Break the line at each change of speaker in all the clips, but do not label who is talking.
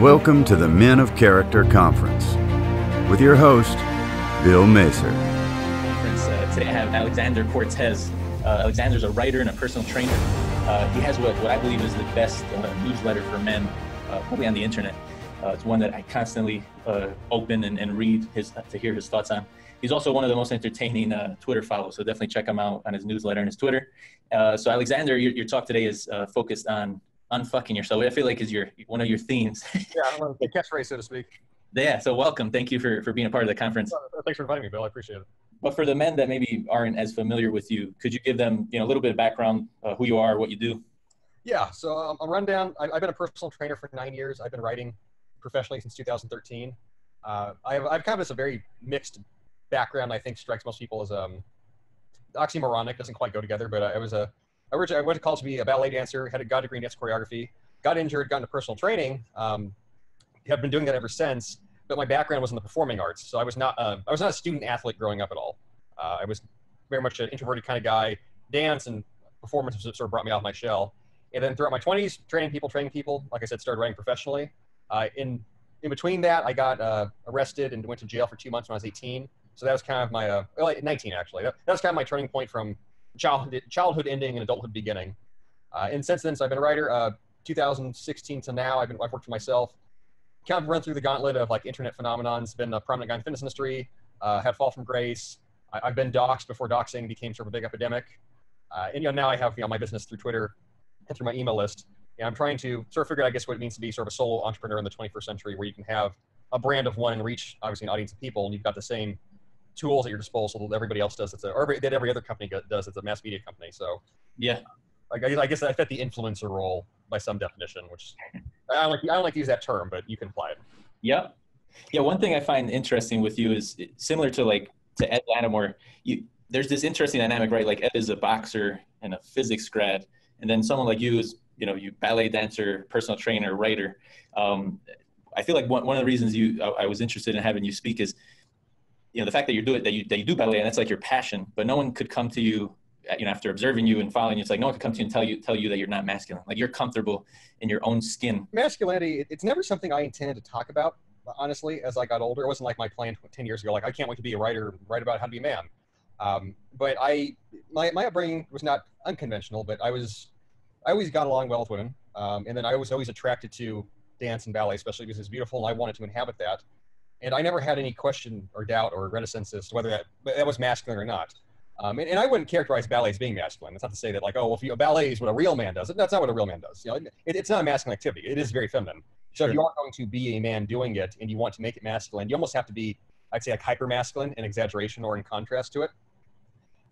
Welcome to the Men of Character Conference with your host, Bill Macer.
Today I have Alexander Cortes. Alexander's a writer and a personal trainer. He has what I believe is the best newsletter for men, probably on the internet. It's one that I constantly open and read to hear his thoughts on. He's also one of the most entertaining Twitter follows, so definitely check him out on his newsletter and his Twitter. So Alexander, your talk today is focused on unfucking yourself. I feel like is one of your themes.
Yeah, I don't know, the catchphrase, so to speak.
Yeah, so welcome. Thank you for being a part of the conference.
Thanks for inviting me, Bill. I appreciate it.
But for the men that maybe aren't as familiar with you, could you give them a little bit of background, who you are, what you do?
Yeah, so a rundown. I've been a personal trainer for 9 years. I've been writing professionally since 2013. I've kind of a very mixed background. I think strikes most people as oxymoronic, doesn't quite go together, but I went to college to be a ballet dancer, got a degree in dance choreography, got injured, got into personal training, have been doing that ever since, but my background was in the performing arts, so I was not a student athlete growing up at all. I was very much an introverted kind of guy. Dance and performance sort of brought me out of my shell. And then throughout my 20s, training people, like I said, started writing professionally. In between that, I got arrested and went to jail for 2 months when I was 18. So that was kind of my, 19 actually. That was kind of my turning point from childhood ending and adulthood beginning. And since then, so I've been a writer, 2016 to now, I've worked for myself, kind of run through the gauntlet of like internet phenomenons, been a prominent guy in the fitness industry, had fall from grace. I've been doxxed before doxing became sort of a big epidemic. And now I have my business through Twitter and through my email list. And I'm trying to sort of figure out, I guess, what it means to be sort of a solo entrepreneur in the 21st century, where you can have a brand of one and reach, obviously, an audience of people, and you've got the same tools at your disposal that everybody else does, that every other company does. It's a mass media company. So
yeah,
I guess I fit the influencer role by some definition, which I don't like to use that term, but you can apply it.
Yeah. One thing I find interesting with you is similar to Ed Lattimore. There's this interesting dynamic, right? Like Ed is a boxer and a physics grad, and then someone like you is, you ballet dancer, personal trainer, writer. I feel like one of the reasons I was interested in having you speak is, the fact that you do ballet, and that's like your passion, but no one could come to you, after observing you and following you, it's like no one could come to you and tell you that you're not masculine. Like you're comfortable in your own skin.
Masculinity, it's never something I intended to talk about, honestly, as I got older. It wasn't like my plan 10 years ago. Like, I can't wait to be a writer, write about how to be a man. But my upbringing was not unconventional, but I always got along well with women. And then I was always attracted to dance and ballet, especially because it's beautiful and I wanted to inhabit that. And I never had any question or doubt or reticence as to whether that was masculine or not. And I wouldn't characterize ballet as being masculine. It's not to say that if ballet is what a real man does. That's not what a real man does. It's not a masculine activity. It is very feminine. So if you are going to be a man doing it and you want to make it masculine, you almost have to be, I'd say, like hyper masculine in exaggeration or in contrast to it.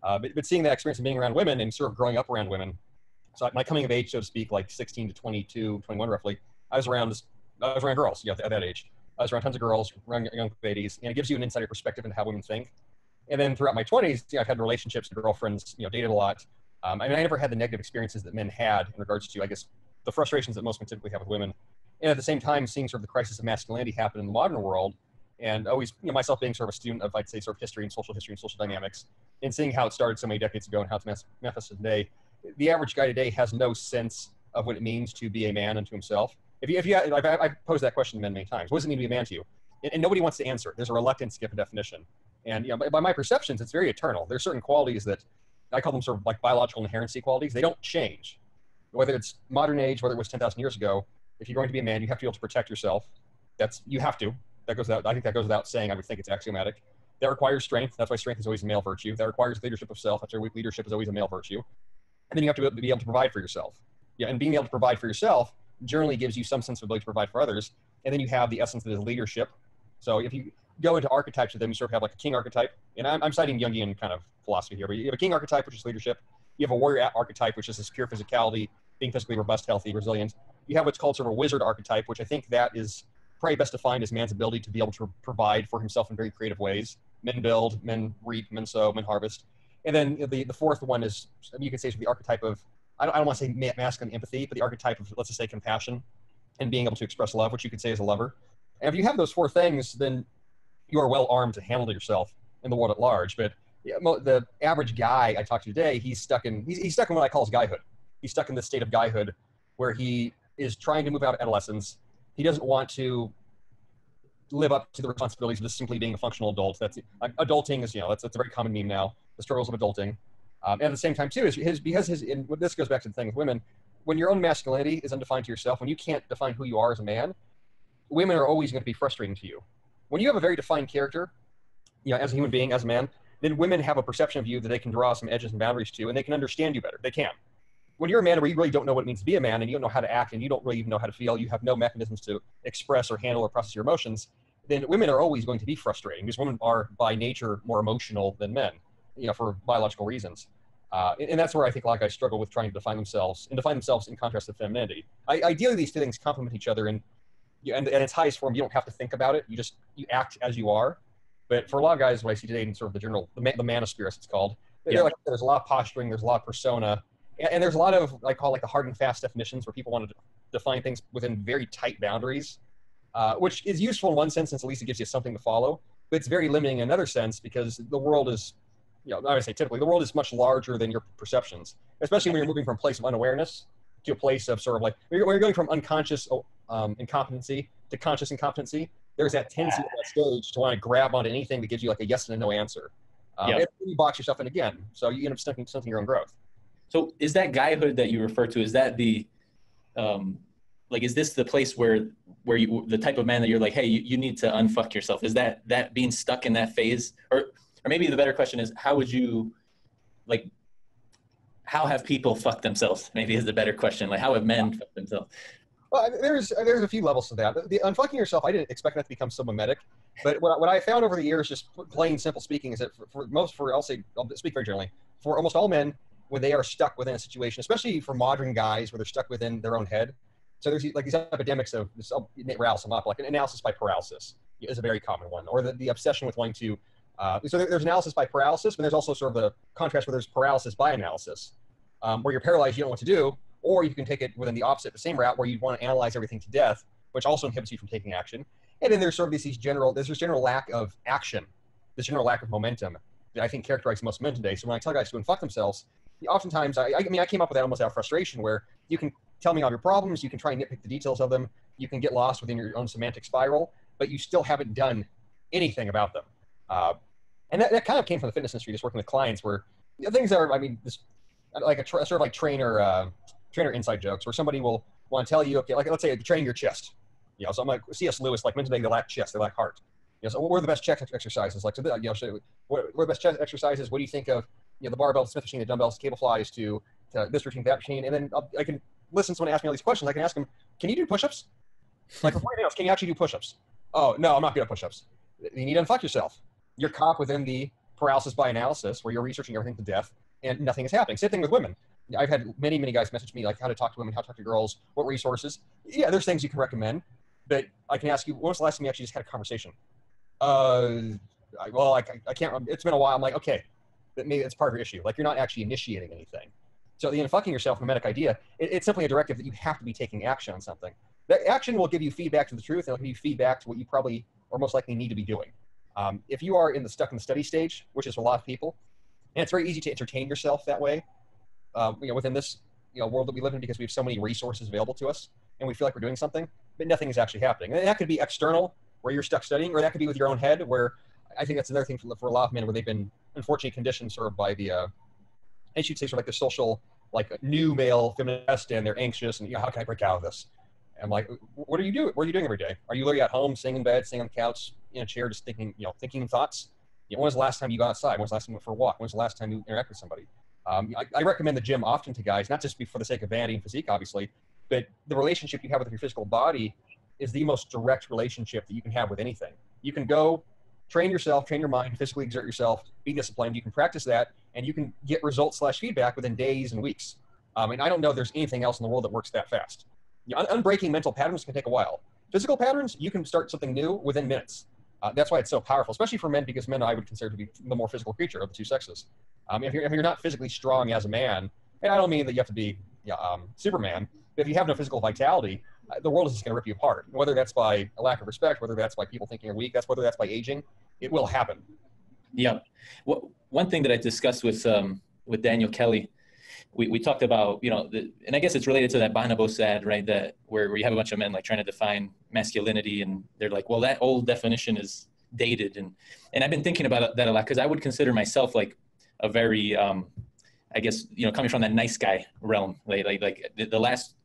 But seeing that experience of being around women and sort of growing up around women, so my coming of age, so to speak, like 16 to 22, 21 roughly, I was around girls at that age. I was around tons of girls, around young ladies, and it gives you an insider perspective into how women think. And then throughout my 20s, I've had relationships and girlfriends, dated a lot. I never had the negative experiences that men had in regards to, I guess, the frustrations that most men typically have with women. And at the same time, seeing sort of the crisis of masculinity happen in the modern world, and always, myself being sort of a student of, I'd say, sort of history and social dynamics, and seing how it started so many decades ago and how it's manifested today, the average guy today has no sense of what it means to be a man unto himself. I've posed that question to men many times. What does it mean to be a man to you? And nobody wants to answer it. There's a reluctance to give a definition. And by my perceptions, it's very eternal. There's certain qualities that I call them sort of like biological inherency qualities. They don't change. Whether it's modern age, whether it was 10,000 years ago, if you're going to be a man, you have to be able to protect yourself. You have to. I think that goes without saying. I would think it's axiomatic. That requires strength. That's why strength is always a male virtue. That requires leadership of self. That's why leadership is always a male virtue. And then you have to be able to provide for yourself. Yeah, and being able to provide for yourself generally gives you some sense of ability to provide for others. And then you have the essence that is leadership. So if you go into archetypes with them, you sort of have like a king archetype. And I'm citing Jungian kind of philosophy here, but you have a king archetype, which is leadership. You have a warrior archetype, which is this pure physicality, being physically robust, healthy, resilient. You have what's called sort of a wizard archetype, which I think that is probably best defined as man's ability to be able to provide for himself in very creative ways. Men build, men reap, men sow, men harvest. And then the fourth one is, you can say, the archetype of, I don't want to say masculine empathy, but the archetype of, let's just say, compassion and being able to express love, which you could say is a lover. And if you have those four things, then you are well armed to handle yourself in the world at large. But the average guy I talk to today, he's stuck in what I call his guyhood. He's stuck in this state of guyhood where he is trying to move out of adolescence. He doesn't want to live up to the responsibilities of just simply being a functional adult. That's adulting is, that's a very common meme now, the struggles of adulting. And at the same time too, this goes back to the thing with women, when your own masculinity is undefined to yourself, when you can't define who you are as a man, women are always going to be frustrating to you. When you have a very defined character, as a human being, as a man, then women have a perception of you that they can draw some edges and boundaries to, and they can understand you better. They can. When you're a man where you really don't know what it means to be a man, and you don't know how to act, and you don't really even know how to feel, you have no mechanisms to express or handle or process your emotions, then women are always going to be frustrating, because women are by nature more emotional than men, for biological reasons. And that's where I think a lot of guys struggle with trying to define themselves in contrast to femininity. Ideally, these two things complement each other, and at its highest form, you don't have to think about it. You act as you are. But for a lot of guys, what I see today in sort of the general, the manosphere, as it's called, there's a lot of posturing, there's a lot of persona, and there's a lot of, I call the hard and fast definitions, where people want to define things within very tight boundaries, which is useful in one sense, since at least it gives you something to follow. But it's very limiting in another sense, because the world is, I would say typically, the world is much larger than your perceptions, especially when you're moving from a place of unawareness to a place of sort of when you're going from unconscious incompetency to conscious incompetency. There's that tendency at that stage to want to grab onto anything that gives you a yes and a no answer. And you box yourself in again, so you end up stunting your own growth.
So is that guyhood that you refer to, is that the, is this the place where you, the type of man that you're hey, you need to unfuck yourself? Is that being stuck in that phase? Or maybe the better question is, how would you, how have people fucked themselves? Maybe is the better question. How have men fucked themselves?
Well, there's a few levels to that. The unfucking yourself, I didn't expect that to become so mimetic, but what I found over the years, just plain simple speaking, is that I'll speak very generally, for almost all men, when they are stuck within a situation, especially for modern guys where they're stuck within their own head. So there's these epidemics of this, rattle them up, an analysis by paralysis is a very common one, or the obsession with wanting to. So there's analysis by paralysis, but there's also sort of the contrast where there's paralysis by analysis, where you're paralyzed, you don't know what to do. Or you can take it within the opposite, the same route, where you'd want to analyze everything to death, which also inhibits you from taking action. And then there's sort of this general lack of action, this general lack of momentum that I think characterizes most men today. So when I tell guys to unfuck themselves, oftentimes, I came up with that almost out of frustration, where you can tell me all your problems, you can try and nitpick the details of them, you can get lost within your own semantic spiral, but you still haven't done anything about them. And that kind of came from the fitness industry, just working with clients, where things are, sort of trainer inside jokes, where somebody will want to tell you, okay, let's say you're training your chest. So I'm C.S. Lewis, men today, they lack chest, they lack heart. So what are the best chest exercises? What are the best chest exercises? What do you think of, the barbell, the Smith machine, the dumbbells, the cable flies, to this routine, that routine? And then I can listen to someone ask me all these questions. I can ask them, can you do push-ups? Before anything else, can you actually do push-ups? Oh, no, I'm not good at push-ups. You need to unfuck yourself. You're caught within the paralysis by analysis, where you're researching everything to death, and nothing is happening. Same thing with women. I've had many guys message me how to talk to women, how to talk to girls, what resources. Yeah, there's things you can recommend, but I can ask you, when was the last time you actually just had a conversation? I can't remember. It's been a while. I'm okay, but maybe it's part of your issue. You're not actually initiating anything. So the unfucking yourself mimetic idea, it's simply a directive that you have to be taking action on something. That action will give you feedback to the truth, and it'll give you feedback to what you probably or most likely need to be doing. If you are stuck in the study stage, which is for a lot of people, and it's very easy to entertain yourself that way, within this world that we live in, because we have so many resources available to us, and we feel like we're doing something, but nothing is actually happening. And that could be external, where you're stuck studying, or that could be with your own head, where I think that's another thing for a lot of men, where they've been unfortunately conditioned sort of by the, I should say, sort of the social, new male feminist, and they're anxious, and how can I break out of this? And I'm what are you doing? What are you doing every day? Are you literally at home, sitting in bed, sitting on the couch, in a chair, just thinking thoughts? When was the last time you got outside? When was the last time you went for a walk? When was the last time you interacted with somebody? I recommend the gym often to guys, not just for the sake of vanity and physique, obviously, but the relationship you have with your physical body is the most direct relationship that you can have with anything. You can go train yourself, train your mind, physically exert yourself, be disciplined. You can practice that, and you can get results/feedback within days and weeks. And I don't know if there's anything else in the world that works that fast. Unbreaking mental patterns can take a while. Physical patterns, you can start something new within minutes. That's why it's so powerful, especially for men, because men I would consider to be the more physical creature of the two sexes. If you're not physically strong as a man, and I don't mean that you have to be Superman, but if you have no physical vitality, the world is just going to rip you apart. Whether that's by a lack of respect, whether that's by people thinking you're weak, whether that's by aging, it will happen.
Yeah. Well, one thing that I discussed with Daniel Kelly, we talked about, and I guess it's related to that Bonobos ad, right? That where you have a bunch of men like trying to define masculinity, and they're like, well, that old definition is dated. And I've been thinking about that a lot, because I would consider myself like a very, I guess, coming from that nice guy realm, like the last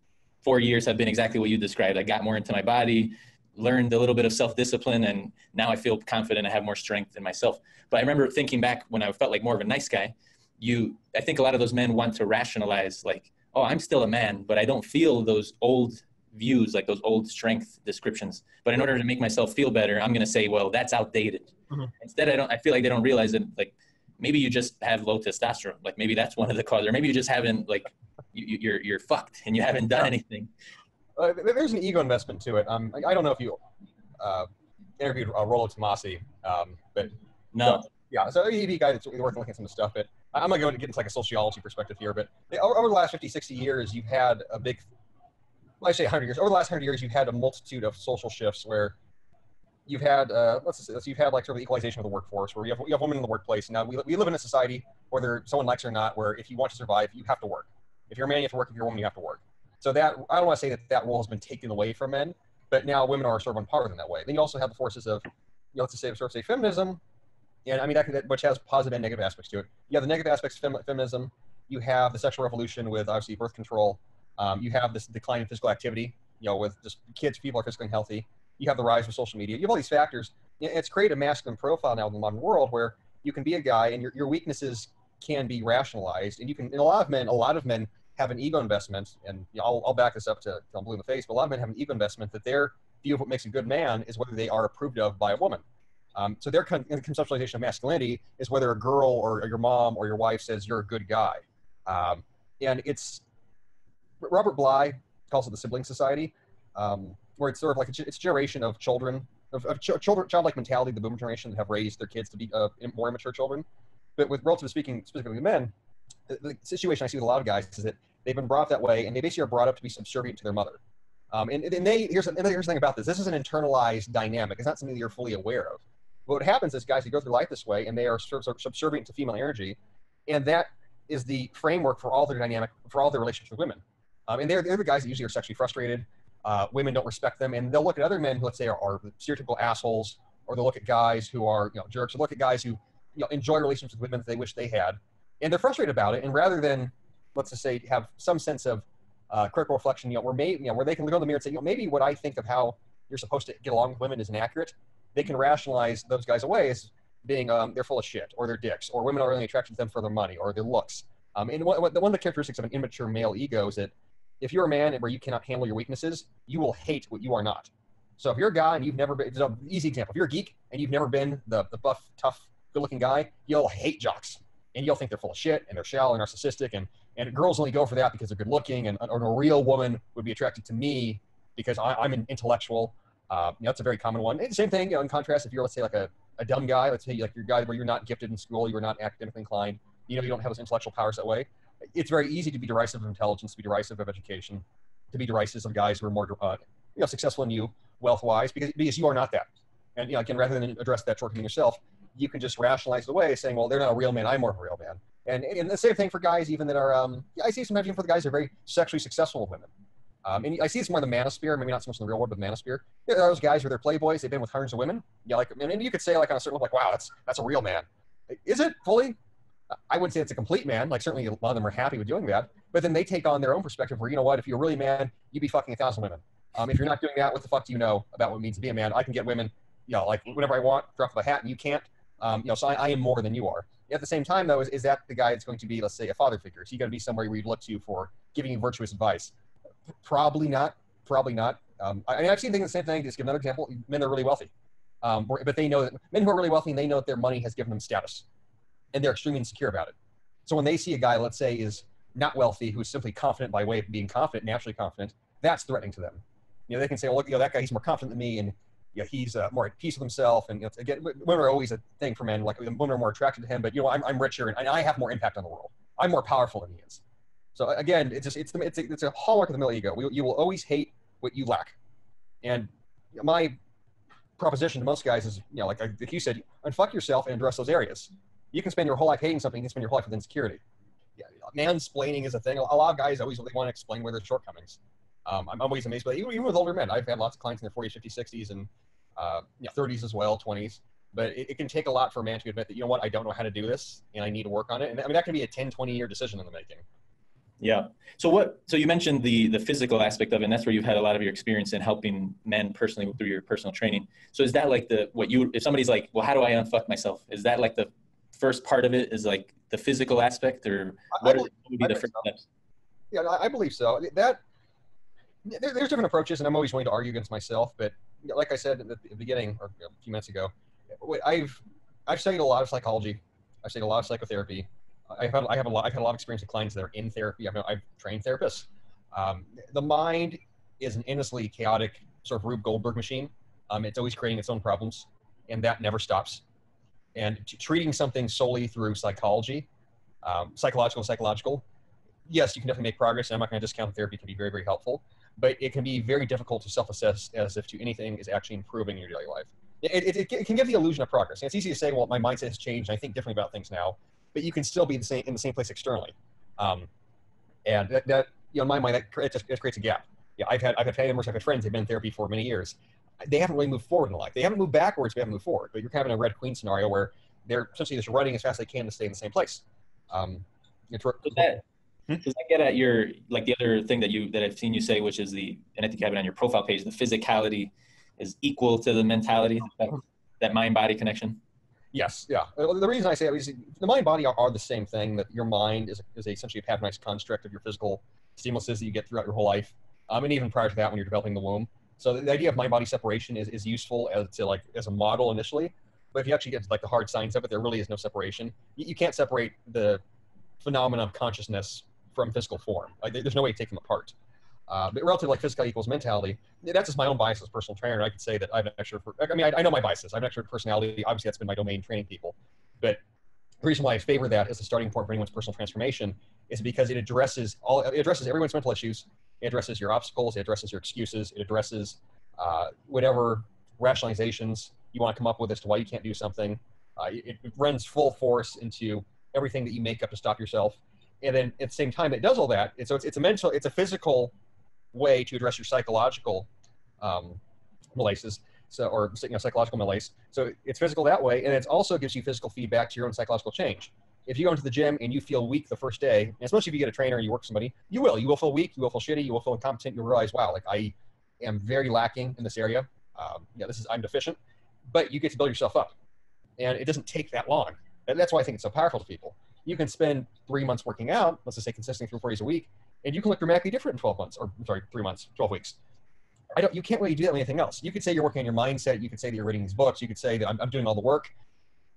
4 years have been exactly what you described. I got more into my body, learned a little bit of self-discipline, and now I feel confident. I have more strength in myself. But I remember thinking back when I felt like more of a nice guy, I think a lot of those men want to rationalize like, oh, I'm still a man, but I don't feel those old views, like those old strength descriptions. But in order to make myself feel better, I'm going to say, well, that's outdated. Mm-hmm. Instead, I feel like they don't realize that, like, maybe you just have low testosterone. Like maybe that's one of the causes, or maybe you just haven't, like, you're fucked and you haven't done anything.
There's an ego investment to it. I don't know if you interviewed Rollo Tomasi, but
no.
Yeah, so he's a guy that's working looking at some of the stuff, but I'm not going to get into like a sociology perspective here, but over the last 50, 60 years, you've had a big, well, I say 100 years, over the last 100 years, you've had a multitude of social shifts where you've had, you've had like sort of the equalization of the workforce, where you have women in the workplace. Now, we live in a society, whether someone likes it or not, where if you want to survive, you have to work. If you're a man, you have to work. If you're a woman, you have to work. So that, I don't want to say that role has been taken away from men, but now women are sort of on par with them that way. Then you also have the forces of, let's just say, sort of say feminism. And I mean, which has positive and negative aspects to it. You have the negative aspects of feminism. You have the sexual revolution with obviously birth control. You have this decline in physical activity, with just people are physically unhealthy. You have the rise of social media. You have all these factors. It's created a masculine profile now in the modern world where you can be a guy and your weaknesses can be rationalized. And you can, and a lot of men have an ego investment. And I'll back this up to I'm blue in the face, but a lot of men have an ego investment that their view of what makes a good man is whether they are approved of by a woman. So their conceptualization of masculinity is whether a girl or your mom or your wife says you're a good guy. And it's, Robert Bly calls it the sibling society, where it's sort of like it's a generation of children, childlike mentality, the boomer generation that have raised their kids to be more immature children. But with relatively speaking, specifically men, the situation I see with a lot of guys is that they've been brought up that way, and they basically are brought up to be subservient to their mother. Here's the thing about this. This is an internalized dynamic. It's not something that you're fully aware of. But what happens is guys who go through life this way, and they are sort of subservient to female energy, and that is the framework for all their relationships with women. And they're the guys that usually are sexually frustrated. Women don't respect them, and they'll look at other men who, let's say, are stereotypical assholes, or they'll look at guys who are jerks, or look at guys who enjoy relationships with women that they wish they had, and they're frustrated about it. And rather than, let's just say, have some sense of critical reflection, where they can look in the mirror and say, maybe what I think of how you're supposed to get along with women is inaccurate. They can rationalize those guys away as being they're full of shit, or they're dicks, or women are only attracted to them for their money or their looks. And one of the characteristics of an immature male ego is that if you're a man where you cannot handle your weaknesses, you will hate what you are not. So if you're a guy and you've never been, it's an easy example. If you're a geek and you've never been the buff, tough, good-looking guy, you'll hate jocks, and you'll think they're full of shit and they're shallow and narcissistic, and girls only go for that because they're good-looking, and a real woman would be attracted to me because I'm an intellectual. That's a very common one. And same thing, in contrast, if you're, let's say, like a dumb guy, let's say like you're a guy where you're not gifted in school, you're not academically inclined, you don't have those intellectual powers that way. It's very easy to be derisive of intelligence, to be derisive of education, to be derisive of guys who are more, successful than you, wealth-wise, because you are not that. And again, rather than address that shortcoming yourself, you can just rationalize it away, saying, well, they're not a real man, I'm more of a real man. And the same thing for guys even that are, I see sometimes even for the guys that are very sexually successful with women. And I see this more in the manosphere, maybe not so much in the real world, but the manosphere. There are those guys who are playboys, they've been with hundreds of women. And you could say, like, on a certain level, like, wow, that's a real man. Is it fully? I wouldn't say it's a complete man. Like, certainly a lot of them are happy with doing that. But then they take on their own perspective where, if you're really man, you'd be fucking 1,000 women. If you're not doing that, what the fuck do you know about what it means to be a man? I can get women, like, whenever I want, drop of a hat, and you can't. So I am more than you are. At the same time, though, is that the guy that's going to be, let's say, a father figure? So you got to be somewhere where you'd look to for giving you virtuous advice. Probably not. I've seen the same thing. Just give another example. Men are really wealthy, but they know that men who are really wealthy, and they know that their money has given them status, and they're extremely insecure about it. So when they see a guy, let's say, is not wealthy, who's simply confident by way of being confident, naturally confident, that's threatening to them. They can say, well, look, that guy, he's more confident than me, and he's more at peace with himself. And again, women are always a thing for men. Like, women are more attracted to him, but I'm richer, and I have more impact on the world. I'm more powerful than he is. So again, it's a hallmark of the male ego. You will always hate what you lack. And my proposition to most guys is, like you said, unfuck yourself and address those areas. You can spend your whole life hating something, you can spend your whole life with insecurity. mansplaining is a thing. A lot of guys always really want to explain where their shortcomings. I'm always amazed by that. Even with older men. I've had lots of clients in their 40s, 50s, 60s, and 30s as well, 20s. But it can take a lot for a man to admit that, you know what, I don't know how to do this, and I need to work on it. And I mean, that can be a 10, 20-year decision in the making.
Yeah. So you mentioned the physical aspect of it, and that's where you've had a lot of your experience in helping men personally through your personal training. So is that like if somebody's like, well, how do I unfuck myself? Is that like the first part of it is like the physical aspect, or what would be the first steps?
Yeah, I believe so. There's different approaches, and I'm always willing to argue against myself. But like I said at the beginning, or a few minutes ago, I've studied a lot of psychology. I've studied a lot of psychotherapy. I've had a lot of experience with clients that are in therapy. I've trained therapists. The mind is an endlessly chaotic sort of Rube Goldberg machine. It's always creating its own problems, and that never stops. And treating something solely through psychology, psychological, yes, you can definitely make progress. And I'm not going to discount therapy can be very, very helpful, but it can be very difficult to self-assess as if to anything is actually improving in your daily life. It can give the illusion of progress. And it's easy to say, well, my mindset has changed. I think differently about things now, but you can still be in the same place externally. And that in my mind, it creates a gap. Yeah, I've had family members, I've had friends, they've been in therapy for many years. They haven't really moved forward in life. They haven't moved backwards, they haven't moved forward. But you're kind of in a Red Queen scenario where they're essentially just running as fast as they can to stay in the same place.
Does that get at your, like the other thing that I've seen you say, which is and I think you have it on your profile page, the physicality is equal to the mentality, that mind-body connection?
Yes, yeah. The reason I say that is the mind-body are the same thing, that your mind is essentially a patronized construct of your physical stimuluses that you get throughout your whole life. And even prior to that when you're developing the womb. So the idea of mind-body separation is useful as a model initially. But if you actually get to like the hard science of it, there really is no separation. You can't separate the phenomena of consciousness from physical form. There's no way to take them apart. But relative like physical equals mentality, that's just my own bias as a personal trainer. I could say that I have an extrovert. I know my biases. I have an extrovert personality. Obviously, that's been my domain, training people. But the reason why I favor that as a starting point for anyone's personal transformation is because it addresses everyone's mental issues. It addresses your obstacles. It addresses your excuses. It addresses whatever rationalizations you want to come up with as to why you can't do something. It runs full force into everything that you make up to stop yourself. And then at the same time, it does all that. And so it's a physical way to address your psychological malaise, psychological malaise. So it's physical that way, and it also gives you physical feedback to your own psychological change. If you go into the gym and you feel weak the first day, and especially if you get a trainer and you work with somebody, you will feel weak, you will feel shitty, you will feel incompetent. You'll realize, wow, like I am very lacking in this area. I'm deficient, but you get to build yourself up, and it doesn't take that long. And that's why I think it's so powerful to people. You can spend 3 months working out, let's just say consistently 3 or 4 days a week, and you can look dramatically different in 12 months, 3 months, 12 weeks. You can't really do that with anything else. You could say you're working on your mindset. You could say that you're reading these books. You could say that I'm doing all the work.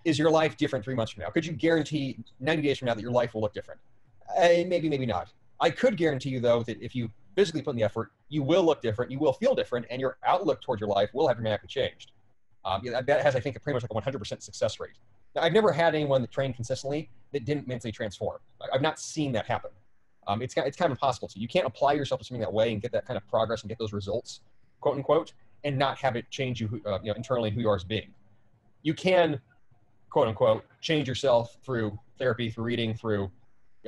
Is your life different 3 months from now? Could you guarantee 90 days from now that your life will look different? Maybe, maybe not. I could guarantee you, though, that if you physically put in the effort, you will look different, you will feel different, and your outlook towards your life will have dramatically changed. That has, I think, pretty much like a 100% success rate. Now, I've never had anyone that trained consistently that didn't mentally transform. I've not seen that happen. It's kind of impossible to. You can't apply yourself to something that way and get that kind of progress and get those results, quote unquote, and not have it change you, internally who you are as being. You can, quote unquote, change yourself through therapy, through reading, through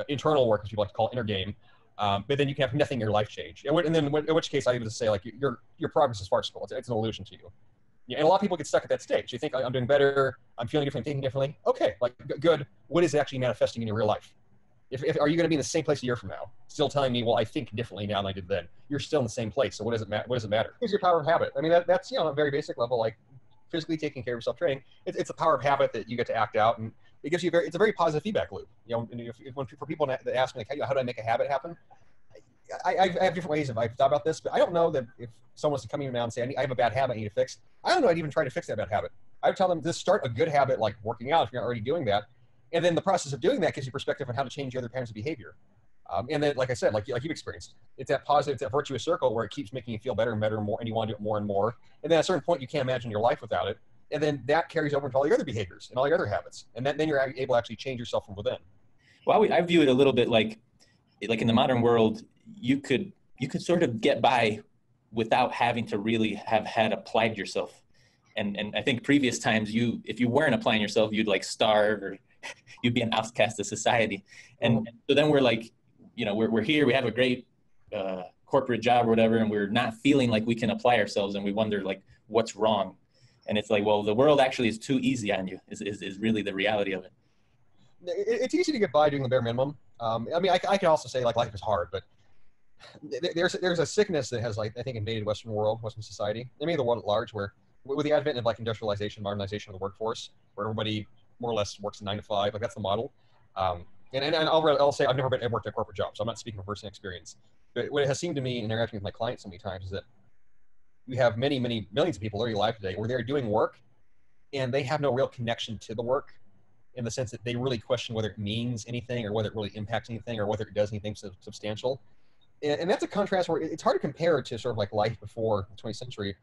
internal work, as people like to call it, inner game. But then you can have nothing in your life change. And then in which case I would say like your progress is farcical. It's an illusion to you. Yeah, and a lot of people get stuck at that stage. You think I'm doing better, I'm feeling different, thinking differently. Okay, like good. What is actually manifesting in your real life? Are you going to be in the same place a year from now, still telling me, well, I think differently now than I did then? You're still in the same place. So what does it matter? Here's your power of habit. I mean, that's on a very basic level, like physically taking care of yourself, training. It's the power of habit that you get to act out, and it gives you it's a very positive feedback loop. For people that ask me, like, how do I make a habit happen? I have different ways I've thought about this, but I don't know that if someone was to come in now and say, I have a bad habit I need to fix, I don't know I'd even try to fix that bad habit. I would tell them, just start a good habit like working out if you're not already doing that. And then the process of doing that gives you perspective on how to change your other patterns of behavior. And then, like I said, like you've experienced, it's that positive, it's that virtuous circle where it keeps making you feel better and better and more, and you want to do it more and more. And then at a certain point, you can't imagine your life without it. And then that carries over into all your other behaviors and all your other habits. And then you're able to actually change yourself from within.
Well, I view it a little bit like in the modern world, you could sort of get by without having to really have had applied yourself. And I think previous times if you weren't applying yourself, you'd like starve or you'd be an outcast of society. And so then we're like, we're here, we have a great corporate job or whatever, and we're not feeling like we can apply ourselves, and we wonder like what's wrong. And it's like, well, the world actually is too easy on you, is really the reality of it.
It's easy to get by doing the bare minimum. I mean, I can also say like life is hard, but there's a sickness that has, like, I think, invaded Western society, and maybe the world at large, where with the advent of like industrialization, modernization of the workforce, where everybody more or less works 9 to 5, like that's the model. And I'll say I've never worked a corporate job, so I'm not speaking from personal experience. But what it has seemed to me in interacting with my clients so many times is that we have many millions of people already alive today where they're doing work and they have no real connection to the work, in the sense that they really question whether it means anything or whether it really impacts anything or whether it does anything substantial. And that's a contrast where it's hard to compare to sort of like life before the 20th century.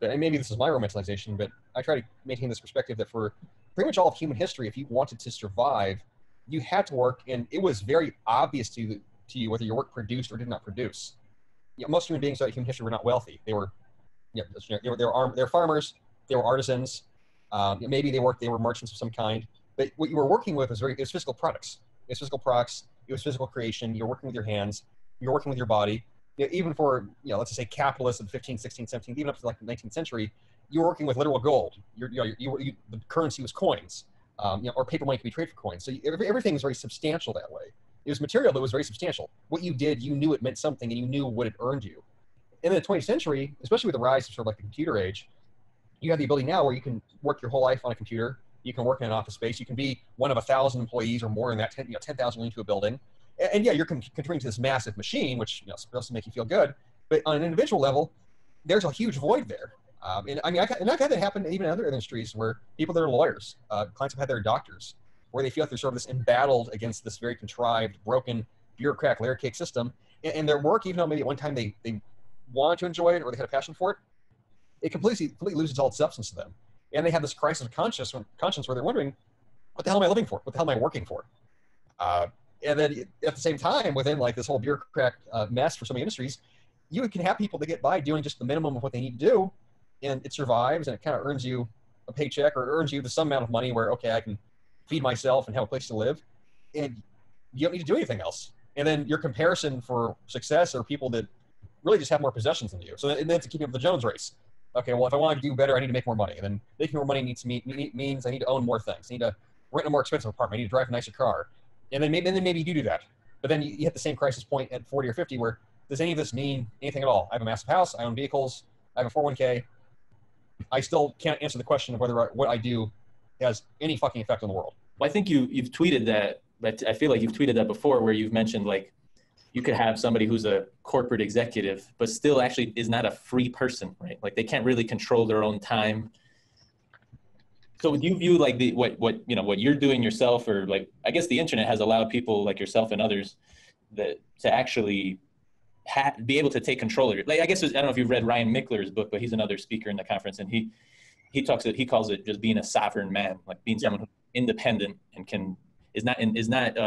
And maybe this is my romanticization, but I try to maintain this perspective that for pretty much all of human history, if you wanted to survive, you had to work, and it was very obvious to you whether your work produced or did not produce. Most human beings throughout human history were not wealthy. They were, they were farmers, they were artisans, maybe they were merchants of some kind. But what you were working with was physical products. It was physical products. It was physical creation. You're working with your hands. You're working with your body. Even for, let's just say capitalists of the 15th, 16th, 17th, even up to like the 19th century, you were working with literal gold. The currency was coins, or paper money could be traded for coins. So everything was very substantial that way. It was material that was very substantial. What you did, you knew it meant something, and you knew what it earned you. In the 20th century, especially with the rise of sort of like the computer age, you have the ability now where you can work your whole life on a computer. You can work in an office space. You can be one of 1,000 employees or more in that 10,000 into a building. And yeah, you're contributing to this massive machine, which is supposed to make you feel good. But on an individual level, there's a huge void there. And I mean, I've had that happen even in other industries where people that are lawyers, clients have had their doctors, where they feel like they're sort of this embattled against this very contrived, broken, bureaucratic layer cake system. And their work, even though maybe at one time they wanted to enjoy it or they had a passion for it, it completely loses all its substance to them. And they have this crisis of conscience where they're wondering, what the hell am I living for? What the hell am I working for? And then at the same time, within like this whole bureaucratic mess for so many industries, you can have people that get by doing just the minimum of what they need to do, and it survives, and it kind of earns you a paycheck, or it earns you some amount of money where, okay, I can feed myself and have a place to live, and you don't need to do anything else. And then your comparison for success are people that really just have more possessions than you. So and that's keeping up the Jones race. Okay, well, if I want to do better, I need to make more money. And then making more money means I need to own more things. I need to rent a more expensive apartment. I need to drive a nicer car. And then maybe you do that. But then you hit the same crisis point at 40 or 50 where, does any of this mean anything at all? I have a massive house. I own vehicles. I have a 401k. I still can't answer the question of whether what I do has any fucking effect on the world.
Well, I think you've tweeted that, but I feel like you've tweeted that before, where you've mentioned like you could have somebody who's a corporate executive, but still actually is not a free person, right? Like they can't really control their own time. So would you view like what you're doing yourself, or like, I guess the internet has allowed people like yourself and others that to actually be able to take control of it. Like, I guess I don't know if you've read Ryan Mickler's book, but he's another speaker in the conference, and he calls it just being a sovereign man, like being someone who's independent and is not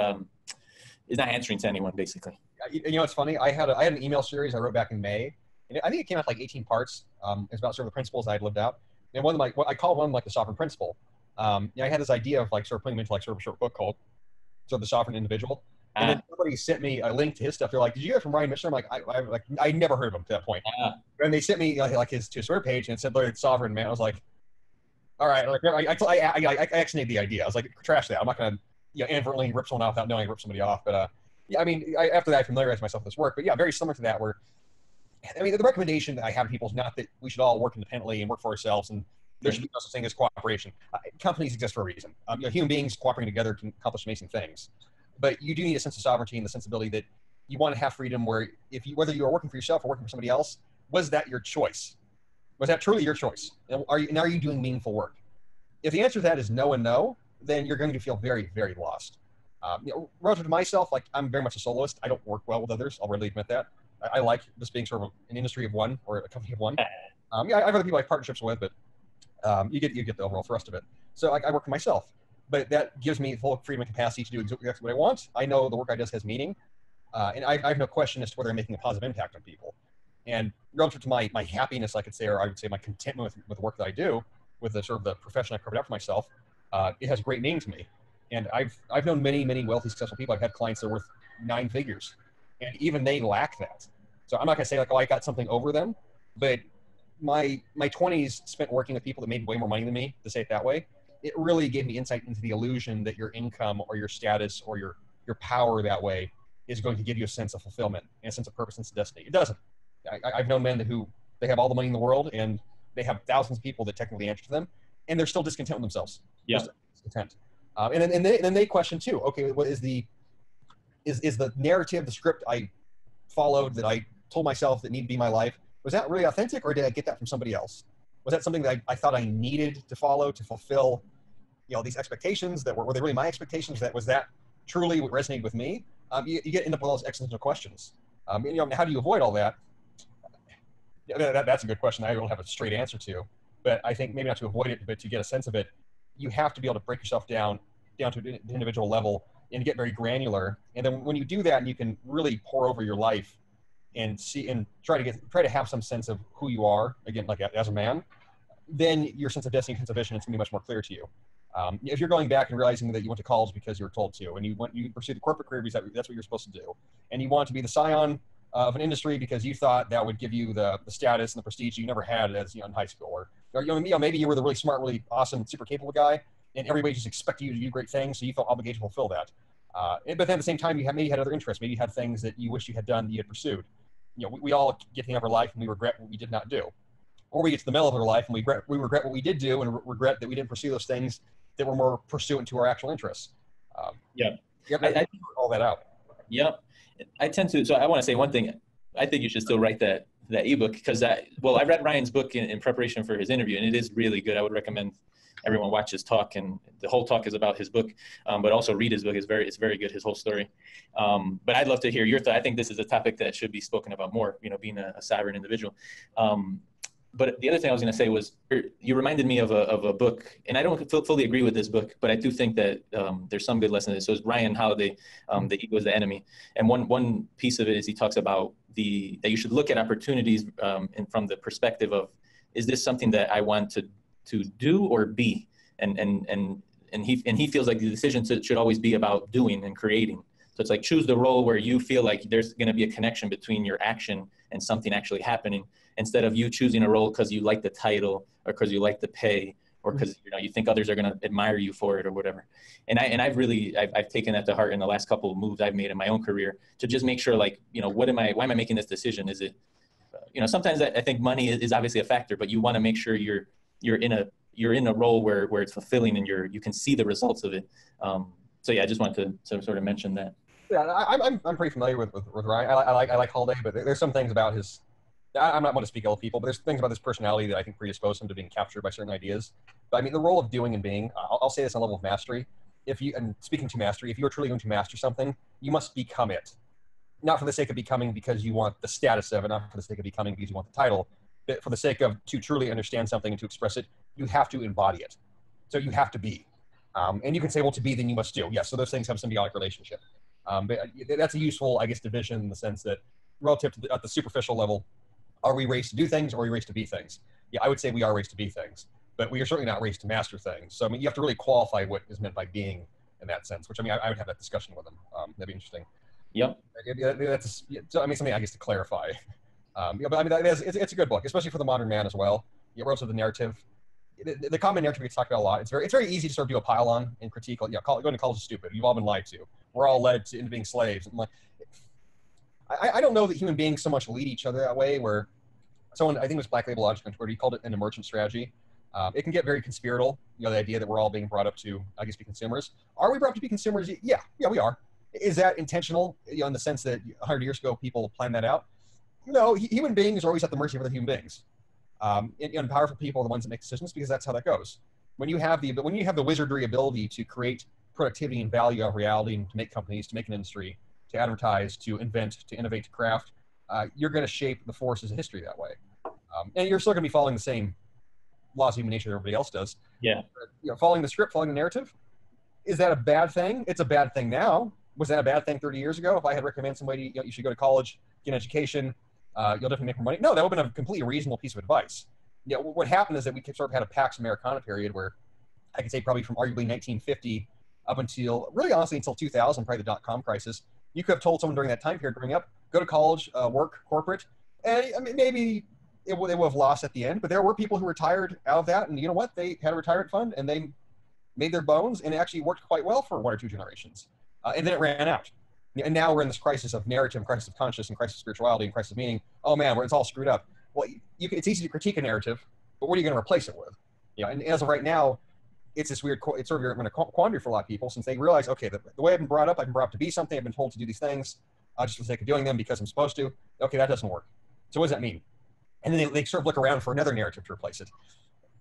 answering to anyone, basically.
You know, it's funny. I had an email series I wrote back in May, and I think it came out like 18 parts. It's about sort of the principles I had lived out. And one of what I call one like the sovereign principle. I had this idea of like sort of putting them into like sort of a short book called sort of the sovereign individual. And then somebody sent me a link to his stuff. They're like, "Did you get from Ryan Mishler?" I'm like, I never heard of him to that point. And they sent me like his Twitter page, and it said like sovereign man. I was like, all right. Like I actually made the idea. I was like, trash that. I'm not gonna inadvertently rip someone off without knowing I ripped somebody off. But yeah, I mean, after that, I familiarized myself with this work. But yeah, very similar to that. Where I mean, the recommendation that I have to people is not that we should all work independently and work for ourselves, and there should be no such thing as cooperation. Companies exist for a reason. Human beings cooperating together can accomplish amazing things. But you do need a sense of sovereignty and the sensibility that you want to have freedom where whether you are working for yourself or working for somebody else, was that your choice? Was that truly your choice? And are you doing meaningful work? If the answer to that is no and no, then you're going to feel very, very lost. Relative to myself, like I'm very much a soloist. I don't work well with others. I'll readily admit that. I like this being sort of an industry of one or a company of one. I have other people I have partnerships with, but you get the overall thrust of it. So I work for myself. But that gives me full freedom and capacity to do exactly what I want. I know the work I do has meaning. And I have no question as to whether I'm making a positive impact on people. And relative to my happiness, I could say, or I would say my contentment with the work that I do, with the sort of the profession I carved out for myself, it has great meaning to me. And I've known many wealthy, successful people. I've had clients that are worth 9 figures, and even they lack that. So I'm not gonna say like, oh, I got something over them, but my 20s spent working with people that made way more money than me, to say it that way. It really gave me insight into the illusion that your income or your status or your power that way is going to give you a sense of fulfillment and a sense of purpose and sense of destiny. It doesn't. I've known men who they have all the money in the world and they have thousands of people that technically answer to them, and they're still discontent with themselves.
Yeah.
Discontent. And then they question too. Okay, what is the narrative, the script I followed that I told myself that needed to be my life? Was that really authentic, or did I get that from somebody else? Was that something that I thought I needed to follow to fulfill, these expectations that were they really my expectations? Was that truly what resonated with me? You get into all those existential questions. How do you avoid all that? That's a good question. I don't have a straight answer to, but I think maybe not to avoid it, but to get a sense of it, you have to be able to break yourself down to an individual level and get very granular. And then when you do that, and you can really pour over your life and see and try to have some sense of who you are again, like as a man, then your sense of destiny, sense of vision is going to be much more clear to you. If you're going back and realizing that you went to college because you were told to, and you pursue the corporate career because that's what you're supposed to do, and you want to be the scion of an industry because you thought that would give you the status and the prestige you never had as in high school, or maybe you were the really smart, really awesome, super capable guy, and everybody just expected you to do great things, so you felt obligated to fulfill that. But then at the same time, maybe you had other interests, maybe you had things that you wish you had done that you had pursued. We all get to the end of our life and we regret what we did not do, or we get to the middle of our life and we regret what we did do and regret that we didn't pursue those things that were more pursuant to our actual interests.
Yeah,
I all that out.
Yeah, I tend to. So I want to say one thing. I think you should still write that ebook because I read Ryan's book in preparation for his interview, and it is really good. I would recommend everyone watch his talk, and the whole talk is about his book, but also read his book. It's very good, his whole story. But I'd love to hear your thought. I think this is a topic that should be spoken about more, being a sovereign individual. But the other thing I was going to say was you reminded me of a book, and I don't fully agree with this book, but I do think that there's some good lessons in it. So it's Ryan Holiday, The Ego is the Enemy. And one piece of it is he talks about that you should look at opportunities and from the perspective of, is this something that I want to do or be? And he feels like the decision should always be about doing and creating. So it's like, choose the role where you feel like there's going to be a connection between your action and something actually happening, instead of you choosing a role because you like the title or because you like the pay or because you think others are going to admire you for it or whatever. And I've taken that to heart in the last couple of moves I've made in my own career to just make sure, like, why am I making this decision? Is it, sometimes I think money is obviously a factor, but you want to make sure you're in a role where it's fulfilling and you can see the results of it. So yeah, I just wanted to sort of mention that.
Yeah, I'm pretty familiar with Ryan. I like Holiday, but there's some things about his. I'm not going to speak ill of people, but there's things about this personality that I think predispose him to being captured by certain ideas. But I mean, the role of doing and being, I'll say this on a level of mastery. And speaking to mastery, if you are truly going to master something, you must become it. Not for the sake of becoming because you want the status of it, not for the sake of becoming because you want the title, but for the sake of to truly understand something and to express it, you have to embody it. So you have to be. And you can say, well, to be, then you must do. Yes, so those things have a symbiotic relationship. But that's a useful, I guess, division in the sense that relative to at the superficial level, are we raised to do things or are we raised to be things? Yeah, I would say we are raised to be things, but we are certainly not raised to master things. So, I mean, you have to really qualify what is meant by being in that sense, which, I mean, I would have that discussion with them. That'd be interesting.
Yep.
That's, I mean, something I guess to clarify. But I mean, it's a good book, especially for the modern man as well. Relative to the narrative. The common narrative gets talked about a lot. It's very easy to sort of do a pile on and critique. Going to college is stupid. You've all been lied to. We're all led into being slaves. And like, I don't know that human beings so much lead each other that way. Where someone, I think it was Black Label Logic on Twitter, he called it an emergent strategy. It can get very conspiratorial. The idea that we're all being brought up to, I guess, be consumers. Are we brought up to be consumers? Yeah, we are. Is that intentional? In the sense that 100 years ago people planned that out? No, human beings are always at the mercy of other human beings. And powerful people are the ones that make decisions because that's how that goes. When you have the wizardry ability to create productivity and value out of reality and to make companies, to make an industry, to advertise, to invent, to innovate, to craft, you're going to shape the forces of history that way. And you're still going to be following the same laws of human nature that everybody else does.
Yeah.
But, following the script, following the narrative, is that a bad thing? It's a bad thing now. Was that a bad thing 30 years ago? If I had recommended somebody, you should go to college, get an education, you'll definitely make more money. No, that would have been a completely reasonable piece of advice. What happened is that we sort of had a Pax Americana period where I could say probably from arguably 1950 up until, really honestly, until 2000, probably the dot-com crisis. You could have told someone during that time period growing up, go to college, work, corporate, and I mean, maybe they would have lost at the end, but there were people who retired out of that, and you know what? They had a retirement fund, and they made their bones, and it actually worked quite well for 1 or 2 generations. And then it ran out. And now we're in this crisis of narrative, crisis of consciousness, and crisis of spirituality, and crisis of meaning. Oh man, it's all screwed up. Well, it's easy to critique a narrative, but what are you going to replace it with? And as of right now, it's this weird, it's sort of a quandary for a lot of people, since they realize, okay, the way I've been brought up to be something, I've been told to do these things, just for the sake of doing them because I'm supposed to. Okay, that doesn't work. So what does that mean? And then they sort of look around for another narrative to replace it.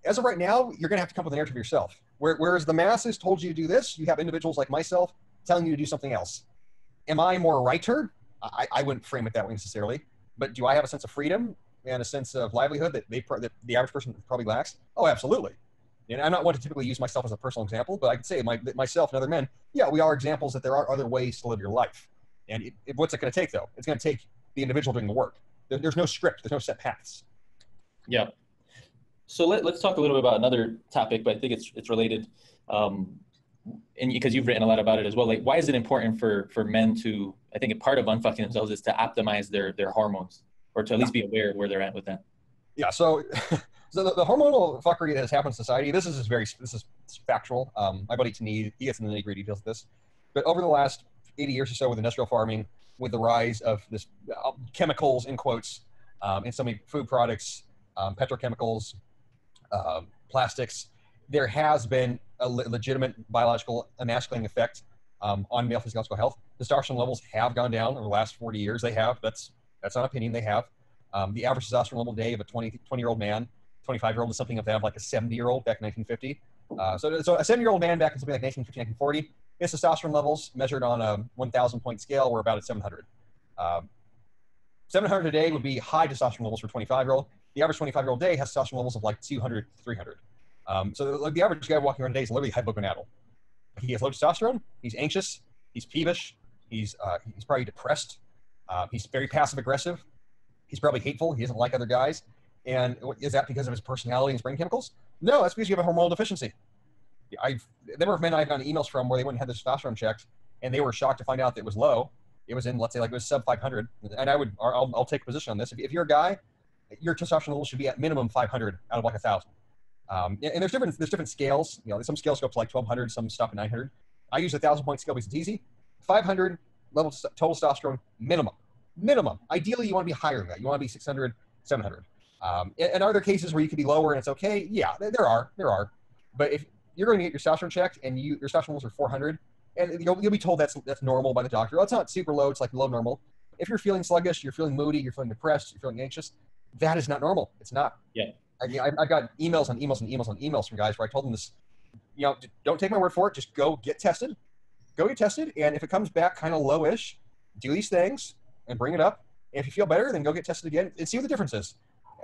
As of right now, you're going to have to come up with a narrative yourself. Whereas the masses told you to do this, you have individuals like myself telling you to do something else. Am I more a writer? I wouldn't frame it that way necessarily. But do I have a sense of freedom and a sense of livelihood that that the average person probably lacks? Oh, absolutely. And I'm not one to typically use myself as a personal example, but I can say myself and other men, yeah, we are examples that there are other ways to live your life. And what's it going to take, though? It's going to take the individual doing the work. There's no script. There's no set paths.
Yeah. So let's talk a little bit about another topic, but I think it's related. And because you've written a lot about it as well, like why is it important for men to, I think a part of unfucking themselves is to optimize their hormones, or to at least be aware of where they're at with that? Yeah.
So the hormonal fuckery that has happened in society, this is factual. My buddy Tanid, he gets into the nitty-gritty details of this. But over the last 80 years or so with industrial farming, with the rise of this chemicals, in quotes, in so many food products, petrochemicals, plastics, there has been a legitimate biological emasculating effect on male physiological health. Testosterone levels have gone down over the last 40 years. They have. That's not opinion. They have. The average testosterone level today of a 20-year-old man, 25-year-old is something of that of like a 70-year-old back in 1950. So a 70-year-old man back in something like 1950, 1940, his testosterone levels measured on a 1,000-point scale were about at 700. 700 a day would be high testosterone levels for a 25-year-old. The average 25-year-old day has testosterone levels of like 200, 300. So like the average guy walking around today is literally hypogonadal. He has low testosterone. He's anxious. He's peevish. He's probably depressed. He's very passive aggressive. He's probably hateful. He doesn't like other guys. And is that because of his personality and his brain chemicals? No, that's because you have a hormonal deficiency. The number of men I've gotten emails from where they went and had their testosterone checked, and they were shocked to find out that it was low. It was in, let's say, like it was sub 500. And I'll take a position on this. If you're a guy, your testosterone level should be at minimum 500 out of like 1,000. And there's different scales. Some scales go up to like 1,200, some stop at 900. I use a 1,000-point scale because it's easy. 500 level total testosterone minimum. Ideally, you want to be higher than that. You want to be 600, 700. And are there cases where you could be lower and it's okay? Yeah, there are. But if you're going to get your testosterone checked and your testosterone levels are 400, and you'll be told that's normal by the doctor. Well, it's not super low. It's like below normal. If you're feeling sluggish, you're feeling moody, you're feeling depressed, you're feeling anxious, that is not normal. It's not.
Yeah.
I've got emails on emails from guys where I told them this, don't take my word for it. Just go get tested. And if it comes back kind of lowish, do these things and bring it up. And if you feel better, then go get tested again and see what the difference is.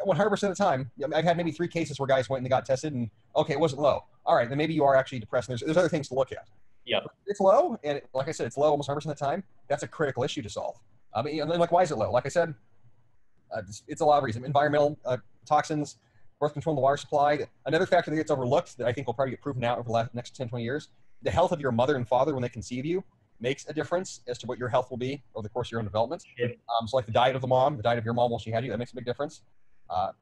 100% of the time, I've had maybe 3 cases where guys went and they got tested and, okay, it wasn't low. All right, then maybe you are actually depressed. And there's other things to look at.
Yeah.
It's low, and like I said, it's low almost 100% of the time. That's a critical issue to solve. And then, why is it low? Like I said, it's a lot of reasons. Environmental toxins, birth control in the water supply. Another factor that gets overlooked that I think will probably get proven out over the next 10, 20 years, the health of your mother and father when they conceive you makes a difference as to what your health will be over the course of your own development.
Sure.
So like the diet of the mom, the diet of your mom while she had you, that makes a big difference.